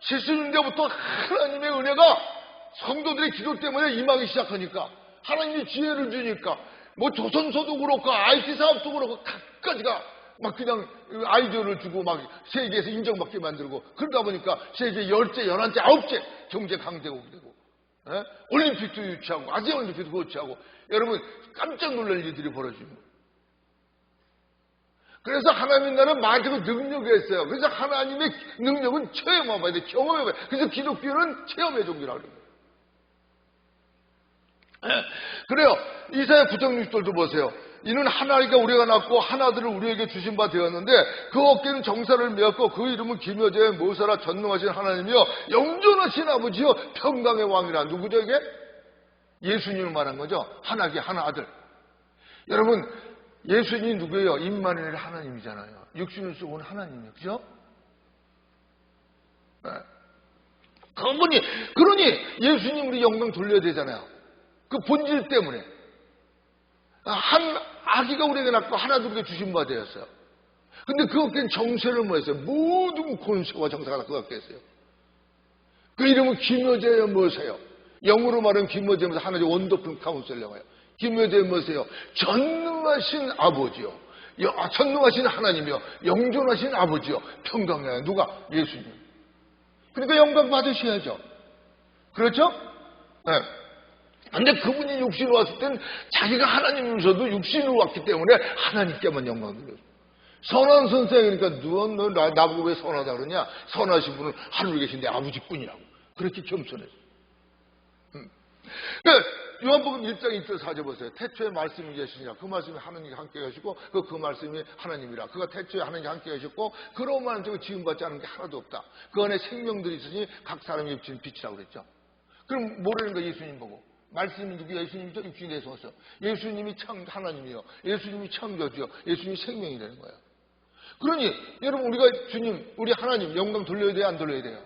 70년대부터 하나님의 은혜가 성도들의 기도 때문에 임하기 시작하니까, 하나님이 지혜를 주니까 뭐 조선소도 그렇고 IT 사업도 그렇고 각가지가 막 그냥 아이디어를 주고 막 세계에서 인정받게 만들고, 그러다 보니까 세계 10째, 11째, 9째 경제 강대국이 되고, 올림픽도 유치하고 아시아 올림픽도 유치하고, 여러분 깜짝 놀랄 일들이 벌어집니다. 그래서 하나님 나라는 말대로 능력이 있어요. 그래서 하나님의 능력은 체험해봐야 돼. 경험해봐야 돼. 그래서 기독교는 체험의 종교라고 그래요. 그래요. 이사야 9장 6절도 보세요. 이는 하나니까 우리가 낳고 하나들을 우리에게 주신 바 되었는데 그 어깨는 정사를 메었고 그 이름은 기묘자의 모사라 전능하신 하나님이여 영존하신 아버지여 평강의 왕이라. 누구죠 이게? 예수님을 말한 거죠. 하나님 하나 아들. 여러분 예수님이 누구예요? 임마누엘 하나님이잖아요. 육신을 쓰고 온 하나님이에요. 그죠? 네. 그러니 예수님 우리 영광 돌려야 되잖아요. 그 본질 때문에. 한 아기가 우리에게 낳고 하나도 우리에게 주신 바 되었어요. 근데 그 어깨는 정세를 뭐했어요? 모든 권세와 정사가 다 그 어깨에 있어요. 그 이름은 기묘자여 뭐세요? 영어로 말하면 기묘자면서 하나의 원더풀 카운셀러예요. 기묘자여 뭐세요? 전능하신 아버지요. 전능하신 하나님이요. 영존하신 아버지요. 평강이에요. 누가? 예수님. 그러니까 영광 받으셔야죠. 그렇죠? 네. 근데 그분이 육신으로 왔을 땐 자기가 하나님이면서도 육신으로 왔기 때문에 하나님께만 영광을 돌렸어요. 선한 선생이니까 누가 나보고 왜 선하다 그러냐? 선하신 분은 하늘에 계신데 아버지뿐이라고. 그렇게 겸손했어요. 그러니까 요한복음 1장 1절 4절 보세요. 태초에 말씀이 계시니라. 그 말씀이 하나님과 함께 계시고 그 말씀이 하나님이라. 그가 태초에 하나님과 함께 계셨고 그런 말은 지음받지 않은 게 하나도 없다. 그 안에 생명들이 있으니 각 사람이 입힌 빛이라고 그랬죠. 그럼 뭐라는 거예요? 예수님 보고. 말씀이 누구예요? 예수님이죠? 육신이 돼서 왔어요. 예수님이 하나님이요. 예수님이 창조주요. 예수님이 생명이 되는 거예요. 그러니 여러분 우리가 주님, 우리 하나님 영광 돌려야 돼요? 안 돌려야 돼요?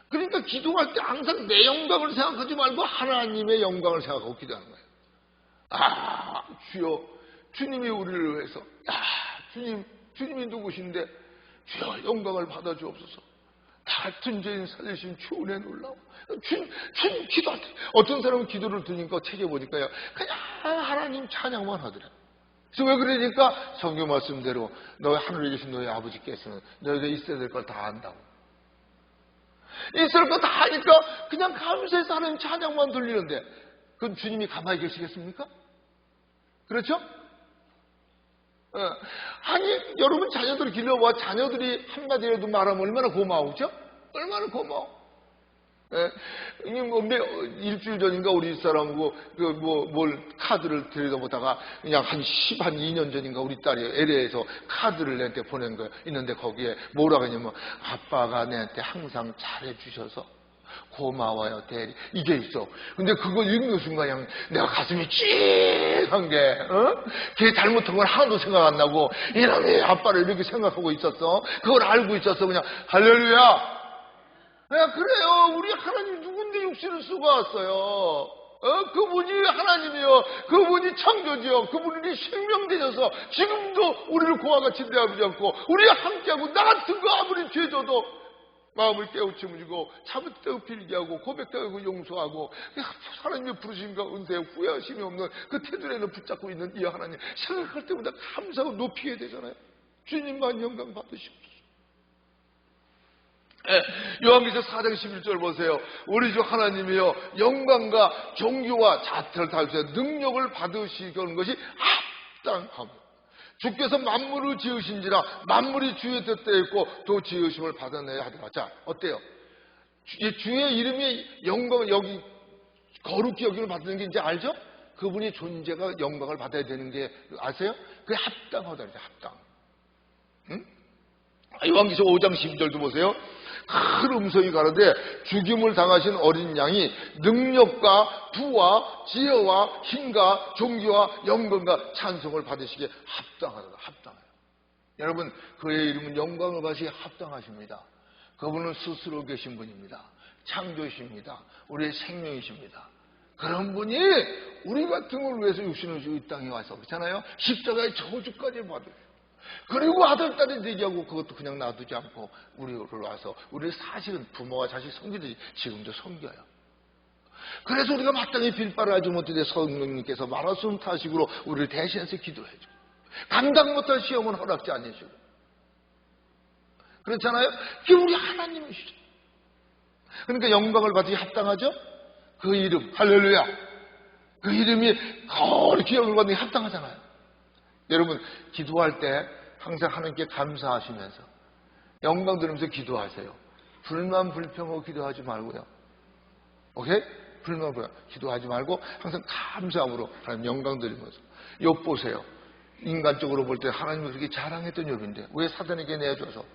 그러니까 기도할 때 항상 내 영광을 생각하지 말고 하나님의 영광을 생각하고 기도하는 거예요. 아, 주여, 주님이 우리를 위해서, 주님이 누구신데, 주여 영광을 받아 주옵소서. 같은 죄인 살리신 주 은혜 놀라워. 주님 기도할 때, 어떤 사람은 기도를 드니까 책에 보니까요, 그냥 하나님 찬양만 하더래. 그래서 왜 그러니까 성경 말씀대로 너희 하늘에 계신 너희 아버지께서는 너희가 있어야 될 걸 다 안다고. 있을 거 다 하니까 그냥 감사해서 하나님 찬양만 들리는데 그건 주님이 가만히 계시겠습니까? 그렇죠? 아니 여러분 자녀들을 길러봐. 자녀들이 한마디라도 말하면 얼마나 고마우죠? 얼마나 고마워. 예? 이게 뭐 일주일 전인가 우리 사람하고 뭘 카드를 들여다보다가 그냥 한 2년 전인가 우리 딸이 LA에서 카드를 내한테 보낸 거예요. 있는데 거기에 뭐라고 하냐면 아빠가 내한테 항상 잘해주셔서 고마워요 대리 이게 있어. 근데 그걸 읽는 순간 그냥 내가 가슴이 찌한 게 걔 잘못한 건 하나도 생각 안 나고 이놈이 아빠를 이렇게 생각하고 있었어. 그걸 알고 있었어. 그냥 할렐루야. 그래요. 우리 하나님 누군데 육신을 쓰고 왔어요. 그분이 하나님이요. 그분이 창조지요. 그분이 생명 되셔서 지금도 우리를 고와 같이 대하지 않고 우리가 함께하고 나 같은 거 아무리 죄져도 마음을 깨우침으시고 잘못되고 빌게 하고 고백되고 용서하고 하나님의 부르심과 은혜에 후회하심이 없는 그 테두리를 붙잡고 있는 이 하나님 생각할 때마다 감사하고 높이게 되잖아요. 주님만 영광 받으시옵소서. 요한계시록 4장 11절 보세요. 우리 주 하나님이여 영광과 존귀와 자태를 다하셔 능력을 받으시는 것이 합당하며 주께서 만물을 지으신지라 만물이 주의 뜻대에 있고 또 지으심을 받아내야 하더라. 자 어때요? 주의 이름이 영광 여기 거룩히 여김을 받는 게 이제 알죠? 그분이 존재가 영광을 받아야 되는 게 아세요? 그게 합당하다. 합당. 응? 요한계시록 5장 12절도 보세요. 큰 음성이 가로되 죽임을 당하신 어린 양이 능력과 부와 지혜와 힘과 존귀와 영광과 찬송을 받으시기에 합당하다. 합당해요. 여러분 그의 이름은 영광을 받으시기에 합당하십니다. 그분은 스스로 계신 분입니다. 창조이십니다. 우리의 생명이십니다. 그런 분이 우리 같은 걸 위해서 육신을 주고 이 땅에 와서 그렇잖아요. 십자가의 저주까지 받으세요. 그리고 아들딸이 되기하고 그것도 그냥 놔두지 않고 우리를 와서 우리를 사실은 부모와 자식 섬기듯이 지금도 섬겨요. 그래서 우리가 마땅히 빌바를 하지 못해 성령님께서 마라손 타식으로 우리를 대신해서 기도해줘. 감당 못할 시험은 허락지 않으시고 그렇잖아요. 그게 우리 하나님이시죠. 그러니까 영광을 받기 합당하죠. 그 이름 할렐루야. 그 이름이 거룩히 영광을 받기 합당하잖아요. 여러분 기도할 때 항상 하나님께 감사하시면서 영광 들으면서 기도하세요. 불만 불평하고 기도하지 말고요. 오케이? 불만 불평 기도하지 말고 항상 감사함으로 하나님 영광 드리면서. 욥 보세요. 인간적으로 볼 때 하나님이 그렇게 자랑했던 욥인데 왜 사단에게 내줘서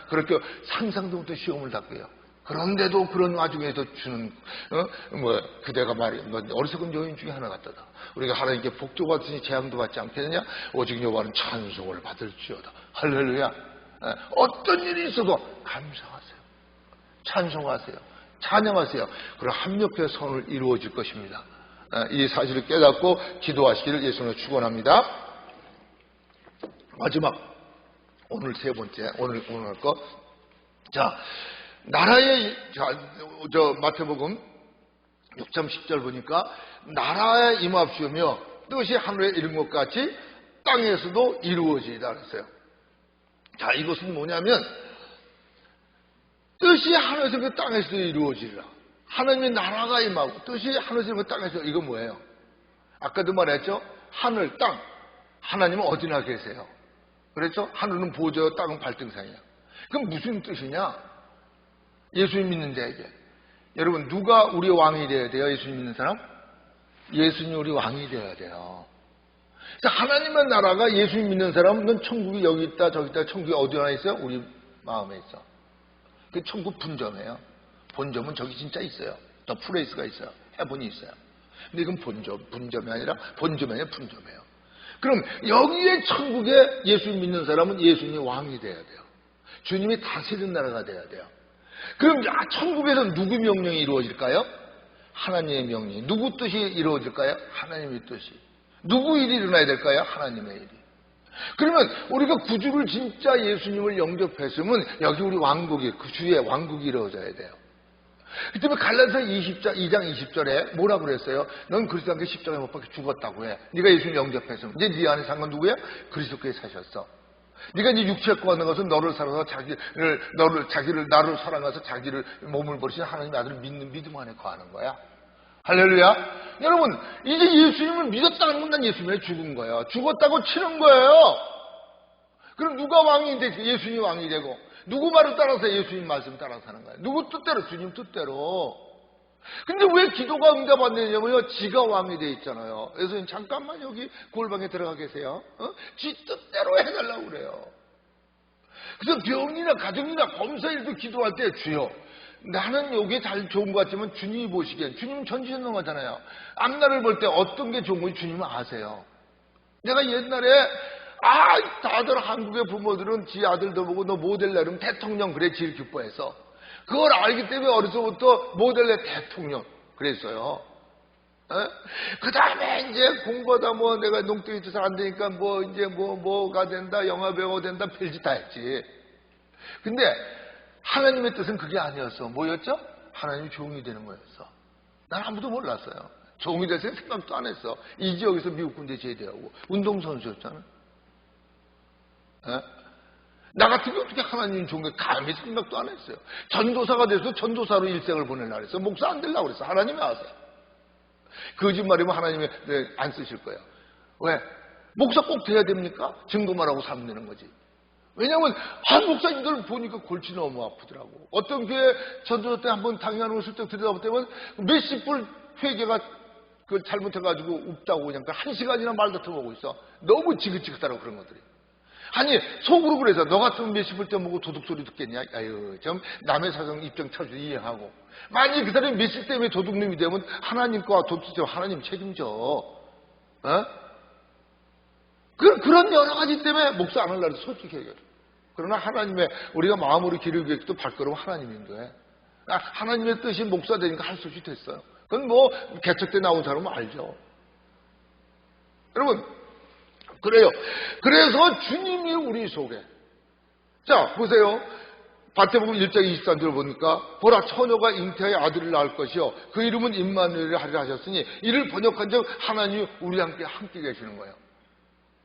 그렇게 상상도 못한 시험을 당해요. 그런데도 그런 와중에도 주는 그대가 말이야 어리석은 여인 중에 하나 같다다. 우리가 하나님께 복조 받으니 재앙도 받지 않겠느냐. 오직 여호와는 찬송을 받을지어다. 할렐루야. 어떤 일이 있어도 감사하세요. 찬송하세요. 찬양하세요. 그럼 합력의 선을 이루어질 것입니다. 이 사실을 깨닫고 기도하시기를 예수님으로 축원합니다. 마지막 오늘 세 번째 오늘 할 거. 자 나라의 마태복음 6장 10절 보니까 나라에 임합시오며 뜻이 하늘에 이룬 것 같이 땅에서도 이루어지이다 그랬어요. 자 이것은 뭐냐면 뜻이 하늘에서 그 땅에서도 이루어지리라. 하나님의 나라가 임하고 뜻이 하늘에서 그 땅에서 이건 뭐예요? 아까도 말했죠. 하늘 땅 하나님은 어디나 계세요. 그랬죠? 하늘은 보좌 땅은 발등상이야. 그럼 무슨 뜻이냐? 예수님 믿는 자에게. 여러분 누가 우리 왕이 되어야 돼요? 예수님 믿는 사람? 예수님이 우리 왕이 되어야 돼요. 하나님의 나라가 예수님 믿는 사람은 넌 천국이 여기 있다 저기 있다. 천국이 어디 하나 있어요? 우리 마음에 있어. 그 천국 분점이에요. 본점은 저기 진짜 있어요. 더 플레이스가 있어요. 해본이 있어요. 근데 이건 분점이 아니라 본점이 아니라 분점이에요. 그럼 여기에 천국에 예수님 믿는 사람은 예수님이 왕이 돼야 돼요. 주님이 다스리는 나라가 돼야 돼요. 그럼 천국에서 누구 명령이 이루어질까요? 하나님의 명령이. 누구 뜻이 이루어질까요? 하나님의 뜻이. 누구 일이 일어나야 될까요? 하나님의 일이. 그러면 우리가 구주를 진짜 예수님을 영접했으면 여기 우리 왕국이 그 주의 왕국이 이루어져야 돼요. 그 때문에 갈라디아서 2장 20절에 뭐라고 그랬어요? 넌 그리스도 함께 십자가에 못 박혀 죽었다고 해. 네가 예수님 영접했으면 이제 네 안에 산 건 누구야? 그리스도께 사셨어. 네가 이제 육체에 구하는 것은 너를 사랑해서 나를 사랑해서 자기를 몸을 버리신 하나님의 아들을 믿는 믿음 안에 거하는 거야. 할렐루야. 여러분 이제 예수님을 믿었다는 건 난 예수님에 죽은 거예요. 죽었다고 치는 거예요. 그럼 누가 왕이 되지? 예수님이 왕이 되고 누구 말을 따라서 예수님 말씀 따라서 하는 거예요? 누구 뜻대로? 주님 뜻대로. 근데 왜 기도가 응답 안 되냐면요, 지가 왕이 돼 있잖아요. 그래서 잠깐만 여기 골방에 들어가 계세요. 지 뜻대로 해달라고 그래요. 그래서 병이나 가정이나 검사일도 기도할 때 주여, 나는 여기 잘 좋은 것 같지만 주님이 보시기엔, 주님은 전지전능하잖아요. 앞날을 볼 때 어떤 게 좋은 건지 주님은 아세요. 내가 옛날에 다들 한국의 부모들은 지 아들도 보고 너 모델 내면 대통령 그래 제일 기뻐해서, 그걸 알기 때문에 어려서부터 모델내 대통령 그랬어요. 그 다음에 이제 공부하다 뭐 내가 농땡이 쳐서 안 되니까 뭐 이제 뭐가 된다, 영화 배우가 된다, 별짓 다 했지. 근데 하나님의 뜻은 그게 아니었어. 뭐였죠? 하나님이 종이 되는 거였어. 난 아무도 몰랐어요. 종이 될 생각도 안 했어. 이 지역에서 미국 군대 제대하고 운동선수였잖아. 나 같은 게 어떻게 하나님 종에 감히 생각도 안 했어요. 전도사가 돼서 전도사로 일생을 보내려고 그랬어. 목사 안 되려고 그랬어. 하나님이 아세요. 거짓말이면 하나님이 안 쓰실 거예요. 왜? 목사 꼭 돼야 됩니까? 증거만 하고 살면 되는 거지. 왜냐하면 목사님들 보니까 골치 너무 아프더라고. 어떤 교회 전도사 때 한번 당연한 걸 슬쩍 들여다보면 몇십 불 회계가 그걸 잘못해가지고 없다고 그냥 1시간이나 말도 틀어보고 있어. 너무 지긋지긋하다고 그런 것들이. 아니 속으로 그래서 너 같으면 몇십 불 때 먹고 도둑소리 듣겠냐? 아유 좀 남의 사정 입장 차주 이해하고. 만약 그 사람이 몇십 때문에 도둑놈이 되면 하나님 거와 도둑질 하나님 책임져. 그런 여러 가지 때문에 목사 안 하려고 솔직히 얘기해요. 그러나 하나님의 우리가 마음으로 기르기 위해서도 발걸음 하나님인데 하나님의 뜻이 목사 되니까 할 수 없이 됐어요. 그건 뭐 개척 때 나온 사람은 알죠. 여러분 그래요. 그래서 주님이 우리 속에, 자 보세요. 마태복음 1장 23절을 보니까 보라 처녀가 잉태하여 아들을 낳을 것이요 그 이름은 임마누엘이라 하리라 하셨으니 이를 번역한즉 하나님이 우리와 함께 계시는 거예요.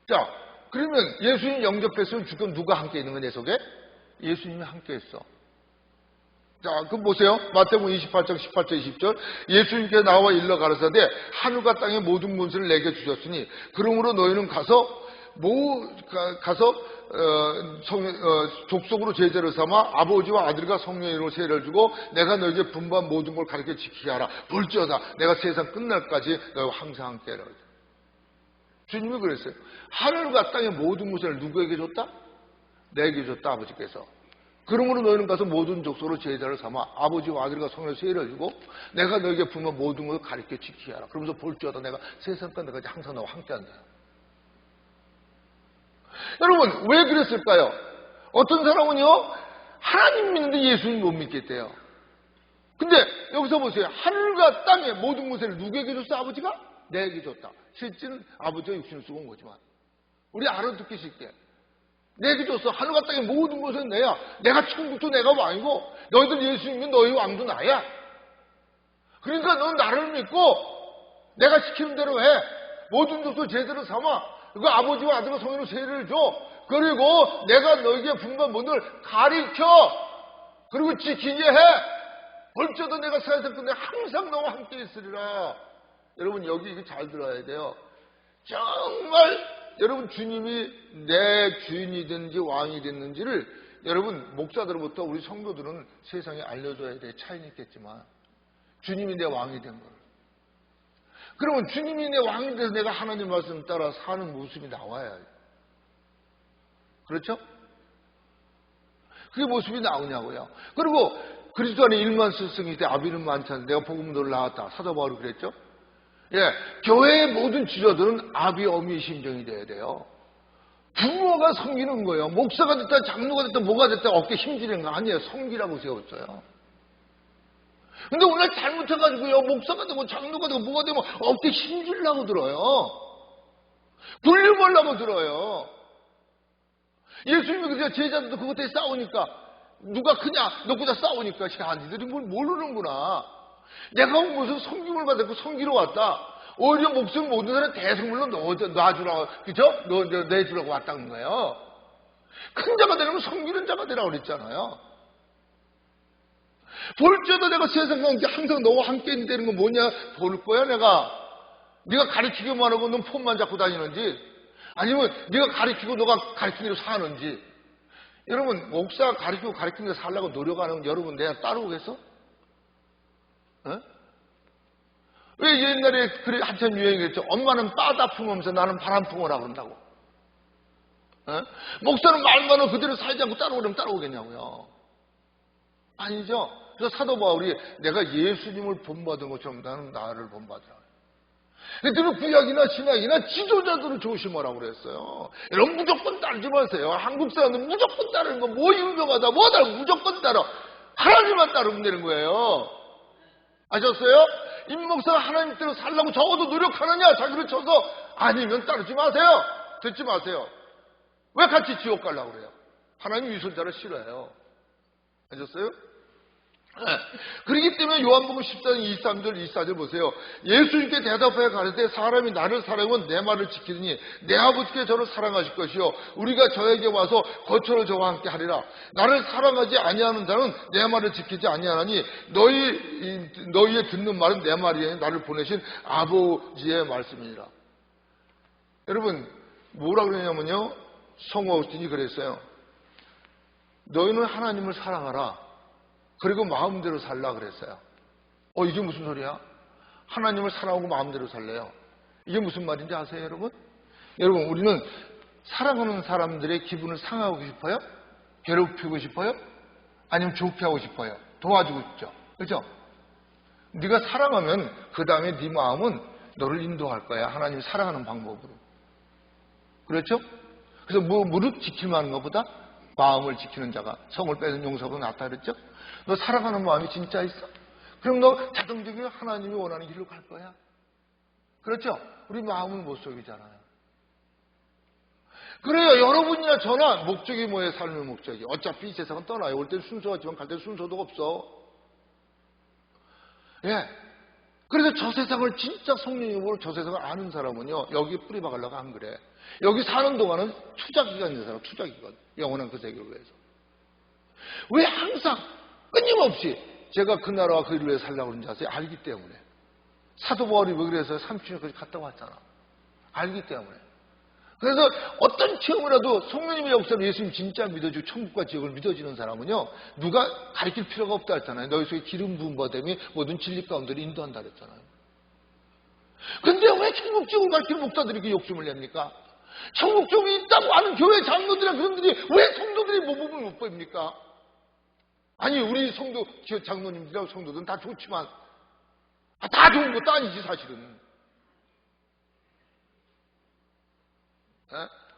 자 그러면 예수님 영접했으면 지금 누가 함께 있는 거야 내 속에? 예수님이 함께 했어. 자 그럼 보세요. 마태복음 28장 18절 20절 예수님께서 나와 일러 가라사대 하늘과 땅의 모든 문서를 내게 주셨으니 그러므로 너희는 가서 족속으로 제자를 삼아 아버지와 아들과 성령의 이름으로 세례를 주고 내가 너희에게 분부한 모든 걸 가르쳐 지키게 하라. 볼지어다 내가 세상 끝날까지 너희와 항상 함께 하라. 주님이 그랬어요. 하늘과 땅의 모든 문서를 누구에게 줬다? 내게 줬다 아버지께서. 그러므로 너희는 가서 모든 족속으로 제자를 삼아 아버지와 아들과 성령의 세례를 주고 내가 너에게 분부한 모든 것을 가르쳐 지키게 하라. 그러면서 볼지어다 내가 세상 끝날까지 항상 너와 함께한다. 여러분 왜 그랬을까요? 어떤 사람은요 하나님 믿는데 예수님 못 믿겠대요. 근데 여기서 보세요. 하늘과 땅의 모든 것을 누구에게 줬어? 아버지가? 내게 줬다. 실제는 아버지가 육신을 쓰고 온 거지만 우리 알아듣기 쉽게 내게 줬어. 하늘과 땅의 모든 것은 내야. 내가 천국도 내가 왕이고 너희들 예수님은 너희 왕도 나야. 그러니까 넌 나를 믿고 내가 시키는 대로 해. 모든 족속 제자를 삼아 그 아버지와 아들과 성령으로 세례를 줘. 그리고 내가 너에게 분부한 모든 가르쳐. 그리고 지키게 해. 벌써도 내가 세상 끝내 항상 너와 함께 있으리라. 여러분 여기 이거 잘 들어야 돼요. 정말 여러분 주님이 내 주인이든지 왕이 됐는지를 여러분 목사들로부터 우리 성도들은 세상에 알려줘야 돼. 차이는 있겠지만 주님이 내 왕이 된 걸. 그러면 주님이 내 왕이 돼서 내가 하나님 말씀 따라 사는 모습이 나와야 해요. 그렇죠? 그게 모습이 나오냐고요. 그리고 그리스도 안에 1만 스승이 때 아비는 많잖아요. 내가 복음으로 나왔다. 사도 바울이 그랬죠? 예, 교회의 모든 지도자들은 아비 어미의 심정이 돼야 돼요. 부모가 섬기는 거예요. 목사가 됐다 장로가 됐다 뭐가 됐다 어깨 힘주는 거 아니에요. 섬기라고 세웠어요. 근데 오늘 잘못해가지고요 목사가 되고 장로가 되고 뭐가 되면 어깨 힘주려고 들어요. 굴림하려고 들어요. 예수님이 그래서 제자들도 그것 때문에 싸우니까 누가 크냐 너보다 싸우니까 야 니들이 뭘 모르는구나. 내가 무슨 섬김을 받았고 섬기러 왔다. 오히려 목숨 모든 사람 대성물로 놔주라고 그죠? 내주라고 왔다는 거예요. 큰 자가 되려면 섬기는 자가 되라고 그랬잖아요. 볼지어다 내가 세상과 함께 항상 너와 함께 있는 건 뭐냐 볼 거야 내가. 네가 가르치기만 하고 넌 폰만 잡고 다니는지 아니면 네가 가르치고 너가 가르치기로 사는지 여러분, 목사 가르치는 데 살려고 노력하는 여러분 내가 따라오겠어? 어? 왜 옛날에 그래 한참 유행했죠? 엄마는 바다 품으면서 나는 바람 품어라 그런다고. 어? 목사는 말만은 그대로 살지 않고 따라오려면 따라오겠냐고요. 아니죠. 그래서 사도 바울이 내가 예수님을 본받은 것처럼 나는 나를 본받으라. 그들은 구약이나 신약이나 지도자들을 조심하라고 그랬어요. 여러분 무조건 따르지 마세요. 한국 사람들 무조건 따르는 거 뭐 유명하다 뭐다 무조건 따라. 하나님만 따르면 되는 거예요. 아셨어요? 임목사가 하나님 뜻대로 살려고 적어도 노력하느냐 자기를 쳐서 아니면 따르지 마세요. 듣지 마세요. 왜 같이 지옥 가려고 그래요? 하나님 위선자를 싫어해요. 아셨어요? 네. 그렇기 때문에 요한복음 14장 23절 24절 보세요. 예수님께 대답하여 가르되 사람이 나를 사랑하면 내 말을 지키더니 내 아버지께 저를 사랑하실 것이요 우리가 저에게 와서 거처를 저와 함께 하리라. 나를 사랑하지 아니하는 자는 내 말을 지키지 아니하나니 너희의 듣는 말은 내 말이 아니 나를 보내신 아버지의 말씀이니라. 여러분 뭐라 그러냐면요, 성호 어우스틴이 그랬어요. 너희는 하나님을 사랑하라. 그리고 마음대로 살라 그랬어요. 이게 무슨 소리야? 하나님을 사랑하고 마음대로 살래요. 이게 무슨 말인지 아세요, 여러분? 여러분, 우리는 사랑하는 사람들의 기분을 상하고 싶어요? 괴롭히고 싶어요? 아니면 좋게 하고 싶어요? 도와주고 싶죠? 그렇죠? 네가 사랑하면 그 다음에 네 마음은 너를 인도할 거야. 하나님 사랑하는 방법으로. 그렇죠? 그래서 무릇 지킬만한 것보다 마음을 지키는 자가 성을 빼는 용사보다 낫다 그랬죠? 너 사랑하는 마음이 진짜 있어? 그럼 너 자동적으로 하나님이 원하는 길로 갈 거야. 그렇죠? 우리 마음은 못 속이잖아요. 그래요. 여러분이나 저나 목적이 뭐예요? 삶의 목적이. 어차피 이 세상은 떠나요. 올 땐 순서같지만 갈 땐 순서도 없어. 예. 그래서 저 세상을 진짜 성령님으로 저 세상을 아는 사람은요, 여기 뿌리 박으려고 안 그래. 여기 사는 동안은 투자기간인 사람, 투자기간. 영원한 그 세계를 위해서. 왜 항상 끊임없이 제가 그 나라와 그 일을 위해 살려고 그러는지 아세요? 알기 때문에. 사도 바울이 왜 그래서 30년까지 갔다 왔잖아. 알기 때문에. 그래서 어떤 체험을 해도 성령님의 역사로 예수님 진짜 믿어주고 천국과 지옥을 믿어지는 사람은요, 누가 가르칠 필요가 없다 했잖아요. 너희 속에 기름 부은 바됨이 모든 진리 가운데를 인도한다 그랬잖아요. 근데 왜 천국 지옥을 가르치는 목사들이 그 욕심을 냅니까? 천국 지옥이 있다고 하는 교회 장로들이나 그런들이 왜 성도들이 모범을 못 보입니까? 아니 우리 성도 장로님들하고 성도들은 다 좋지만 다 좋은 것도 아니지 사실은.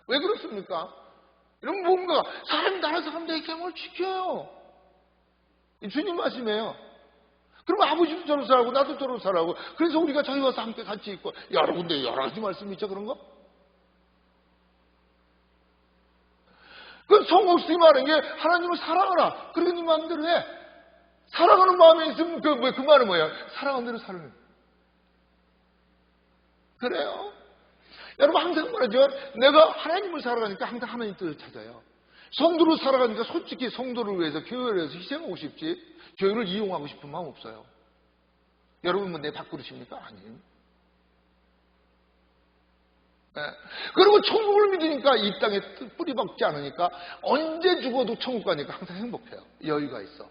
왜 그렇습니까? 이런 뭔가 사람이 나라 사람들의 계명을 지켜요. 주님 말씀이에요. 그럼 아버지도 저로 살고 나도 저로 살고 그래서 우리가 저희 와서 함께 같이 있고 여러 군데 여러 가지 말씀이 있죠. 그런 거? 그 성옥수이 말하는 게 하나님을 사랑하라. 그리고 네 마음대로 해. 사랑하는 마음에 있으면 그 말은 뭐예요? 사랑하는 대로 살는. 그래요. 여러분 항상 말하죠. 내가 하나님을 살아가니까 항상 하나님 뜻을 찾아요. 성도로 살아가니까 솔직히 성도를 위해서 교회를 위해서 희생하고 싶지 교회를 이용하고 싶은 마음 없어요. 여러분 뭐 내 밥그릇입니까? 아니에요. 네. 그리고 천국을 믿으니까 이 땅에 뿌리 박지 않으니까 언제 죽어도 천국 가니까 항상 행복해요. 여유가 있어.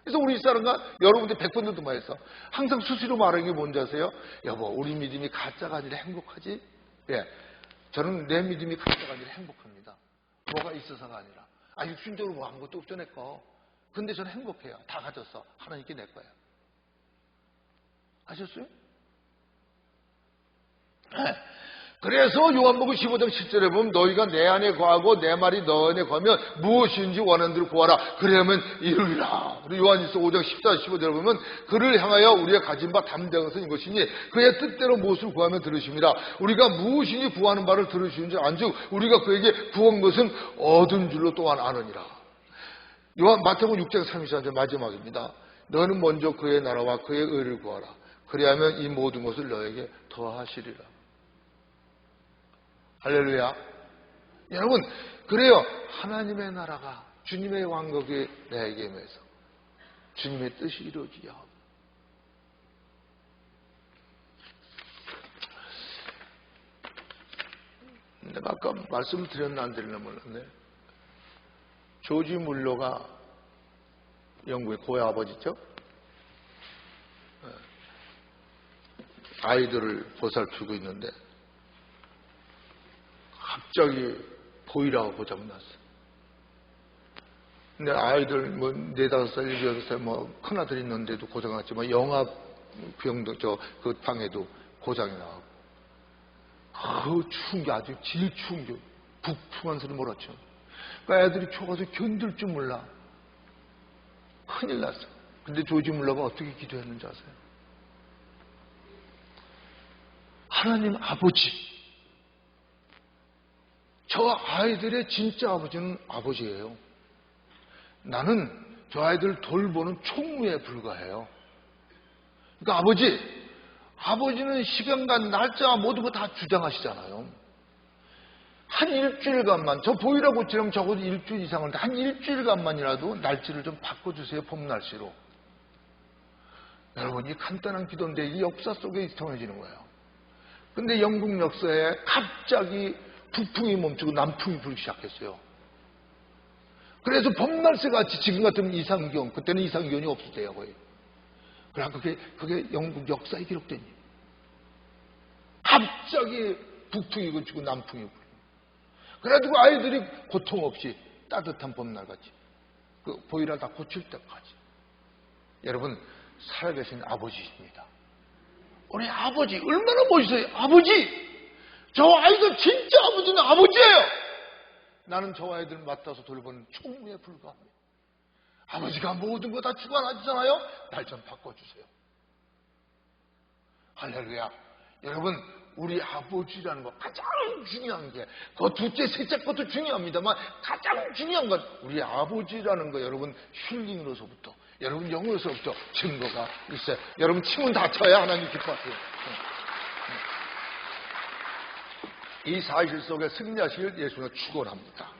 그래서 우리 사람과 여러분들 100번도 말해서 항상 수시로 말하는 게 뭔지 아세요? 여보 우리 믿음이 가짜가 아니라 행복하지? 예, 저는 내 믿음이 가짜가 아니라 행복합니다. 뭐가 있어서가 아니라 육신적으로 뭐 아무것도 없죠 내 거. 근데 저는 행복해요. 다 가졌어. 하나님께 내 거야. 아셨어요? 네. 그래서 요한복음 15장 10절에 보면 너희가 내 안에 거하고 내 말이 너 안에 거하면 무엇인지 원하는 대로 구하라. 그러면 이루리라. 그리고 요한일서 5장 14, 15절에 보면 그를 향하여 우리가 가진 바 담대한 것은 이것이니 그의 뜻대로 무엇을 구하면 들으심이라. 우리가 무엇인지 구하는 바를 들으시는 줄 안즉 우리가 그에게 구한 것은 얻은 줄로 또한 아느니라. 마태복음 6장 34절 마지막입니다. 너는 먼저 그의 나라와 그의 의를 구하라. 그리하면 이 모든 것을 너에게 더하시리라. 할렐루야. 여러분, 그래요. 하나님의 나라가 주님의 왕국이 내게 임해서 주님의 뜻이 이루어지게 하고. 내가 아까 말씀을 드렸나 안 드렸나 몰랐네. 조지 물러가 영국의 고아버지죠. 아이들을 보살피고 있는데 갑자기 보이라고 고장났어. 근데 아이들 뭐 4, 5살, 7, 8살 뭐 큰아들 있는데도 고장났지만 영아병도 그 방에도 고장이 나고 그 추운 게 아주 제일 추운 게 북풍한 소리 몰았죠. 그러니까 애들이 추워서 견딜 줄 몰라. 큰일 났어. 근데 조지 물러가 어떻게 기도했는지 아세요? 하나님 아버지, 저 아이들의 진짜 아버지는 아버지예요. 나는 저 아이들 돌보는 총무에 불과해요. 그러니까 아버지는 시간과 날짜 모두 다 주장하시잖아요. 한 일주일간만, 저 보이라고 지금 적어도 일주일 이상은 한 일주일간만이라도 날짜를 좀 바꿔주세요. 봄 날씨로. 여러분, 이 간단한 기도인데 이 역사 속에 통해지는 거예요. 근데 영국 역사에 갑자기 북풍이 멈추고 남풍이 불기 시작했어요. 그래서 봄날씨 같이 지금 같은 이상기온, 그때는 이상기온이 없을 때요, 거의. 그러니까 그게 영국 역사에 기록된 일이에요. 갑자기 북풍이 그치고 남풍이 불고. 그래가지고 아이들이 고통 없이 따뜻한 봄날 같이 그 보이라 다 고칠 때까지. 여러분, 살아계신 아버지십니다. 우리 아버지 얼마나 멋있어요. 아버지, 저 아이들 진짜 아버지는 아버지예요. 나는 저 아이들 맡아서 돌보는 총무에 불과합니다. 아버지가 모든 거 다 주관하시잖아요. 날 좀 바꿔주세요. 할렐루야. 여러분, 우리 아버지라는 거 가장 중요한 게, 그 둘째, 셋째 것도 중요합니다만 가장 중요한 건 우리 아버지라는 거, 여러분 힐링으로서부터, 여러분 영으로서부터 증거가 있어요. 여러분 침은 다쳐야 하나님 기뻐하세요. 이 사실 속에 승리하실 예수님을 축원합니다.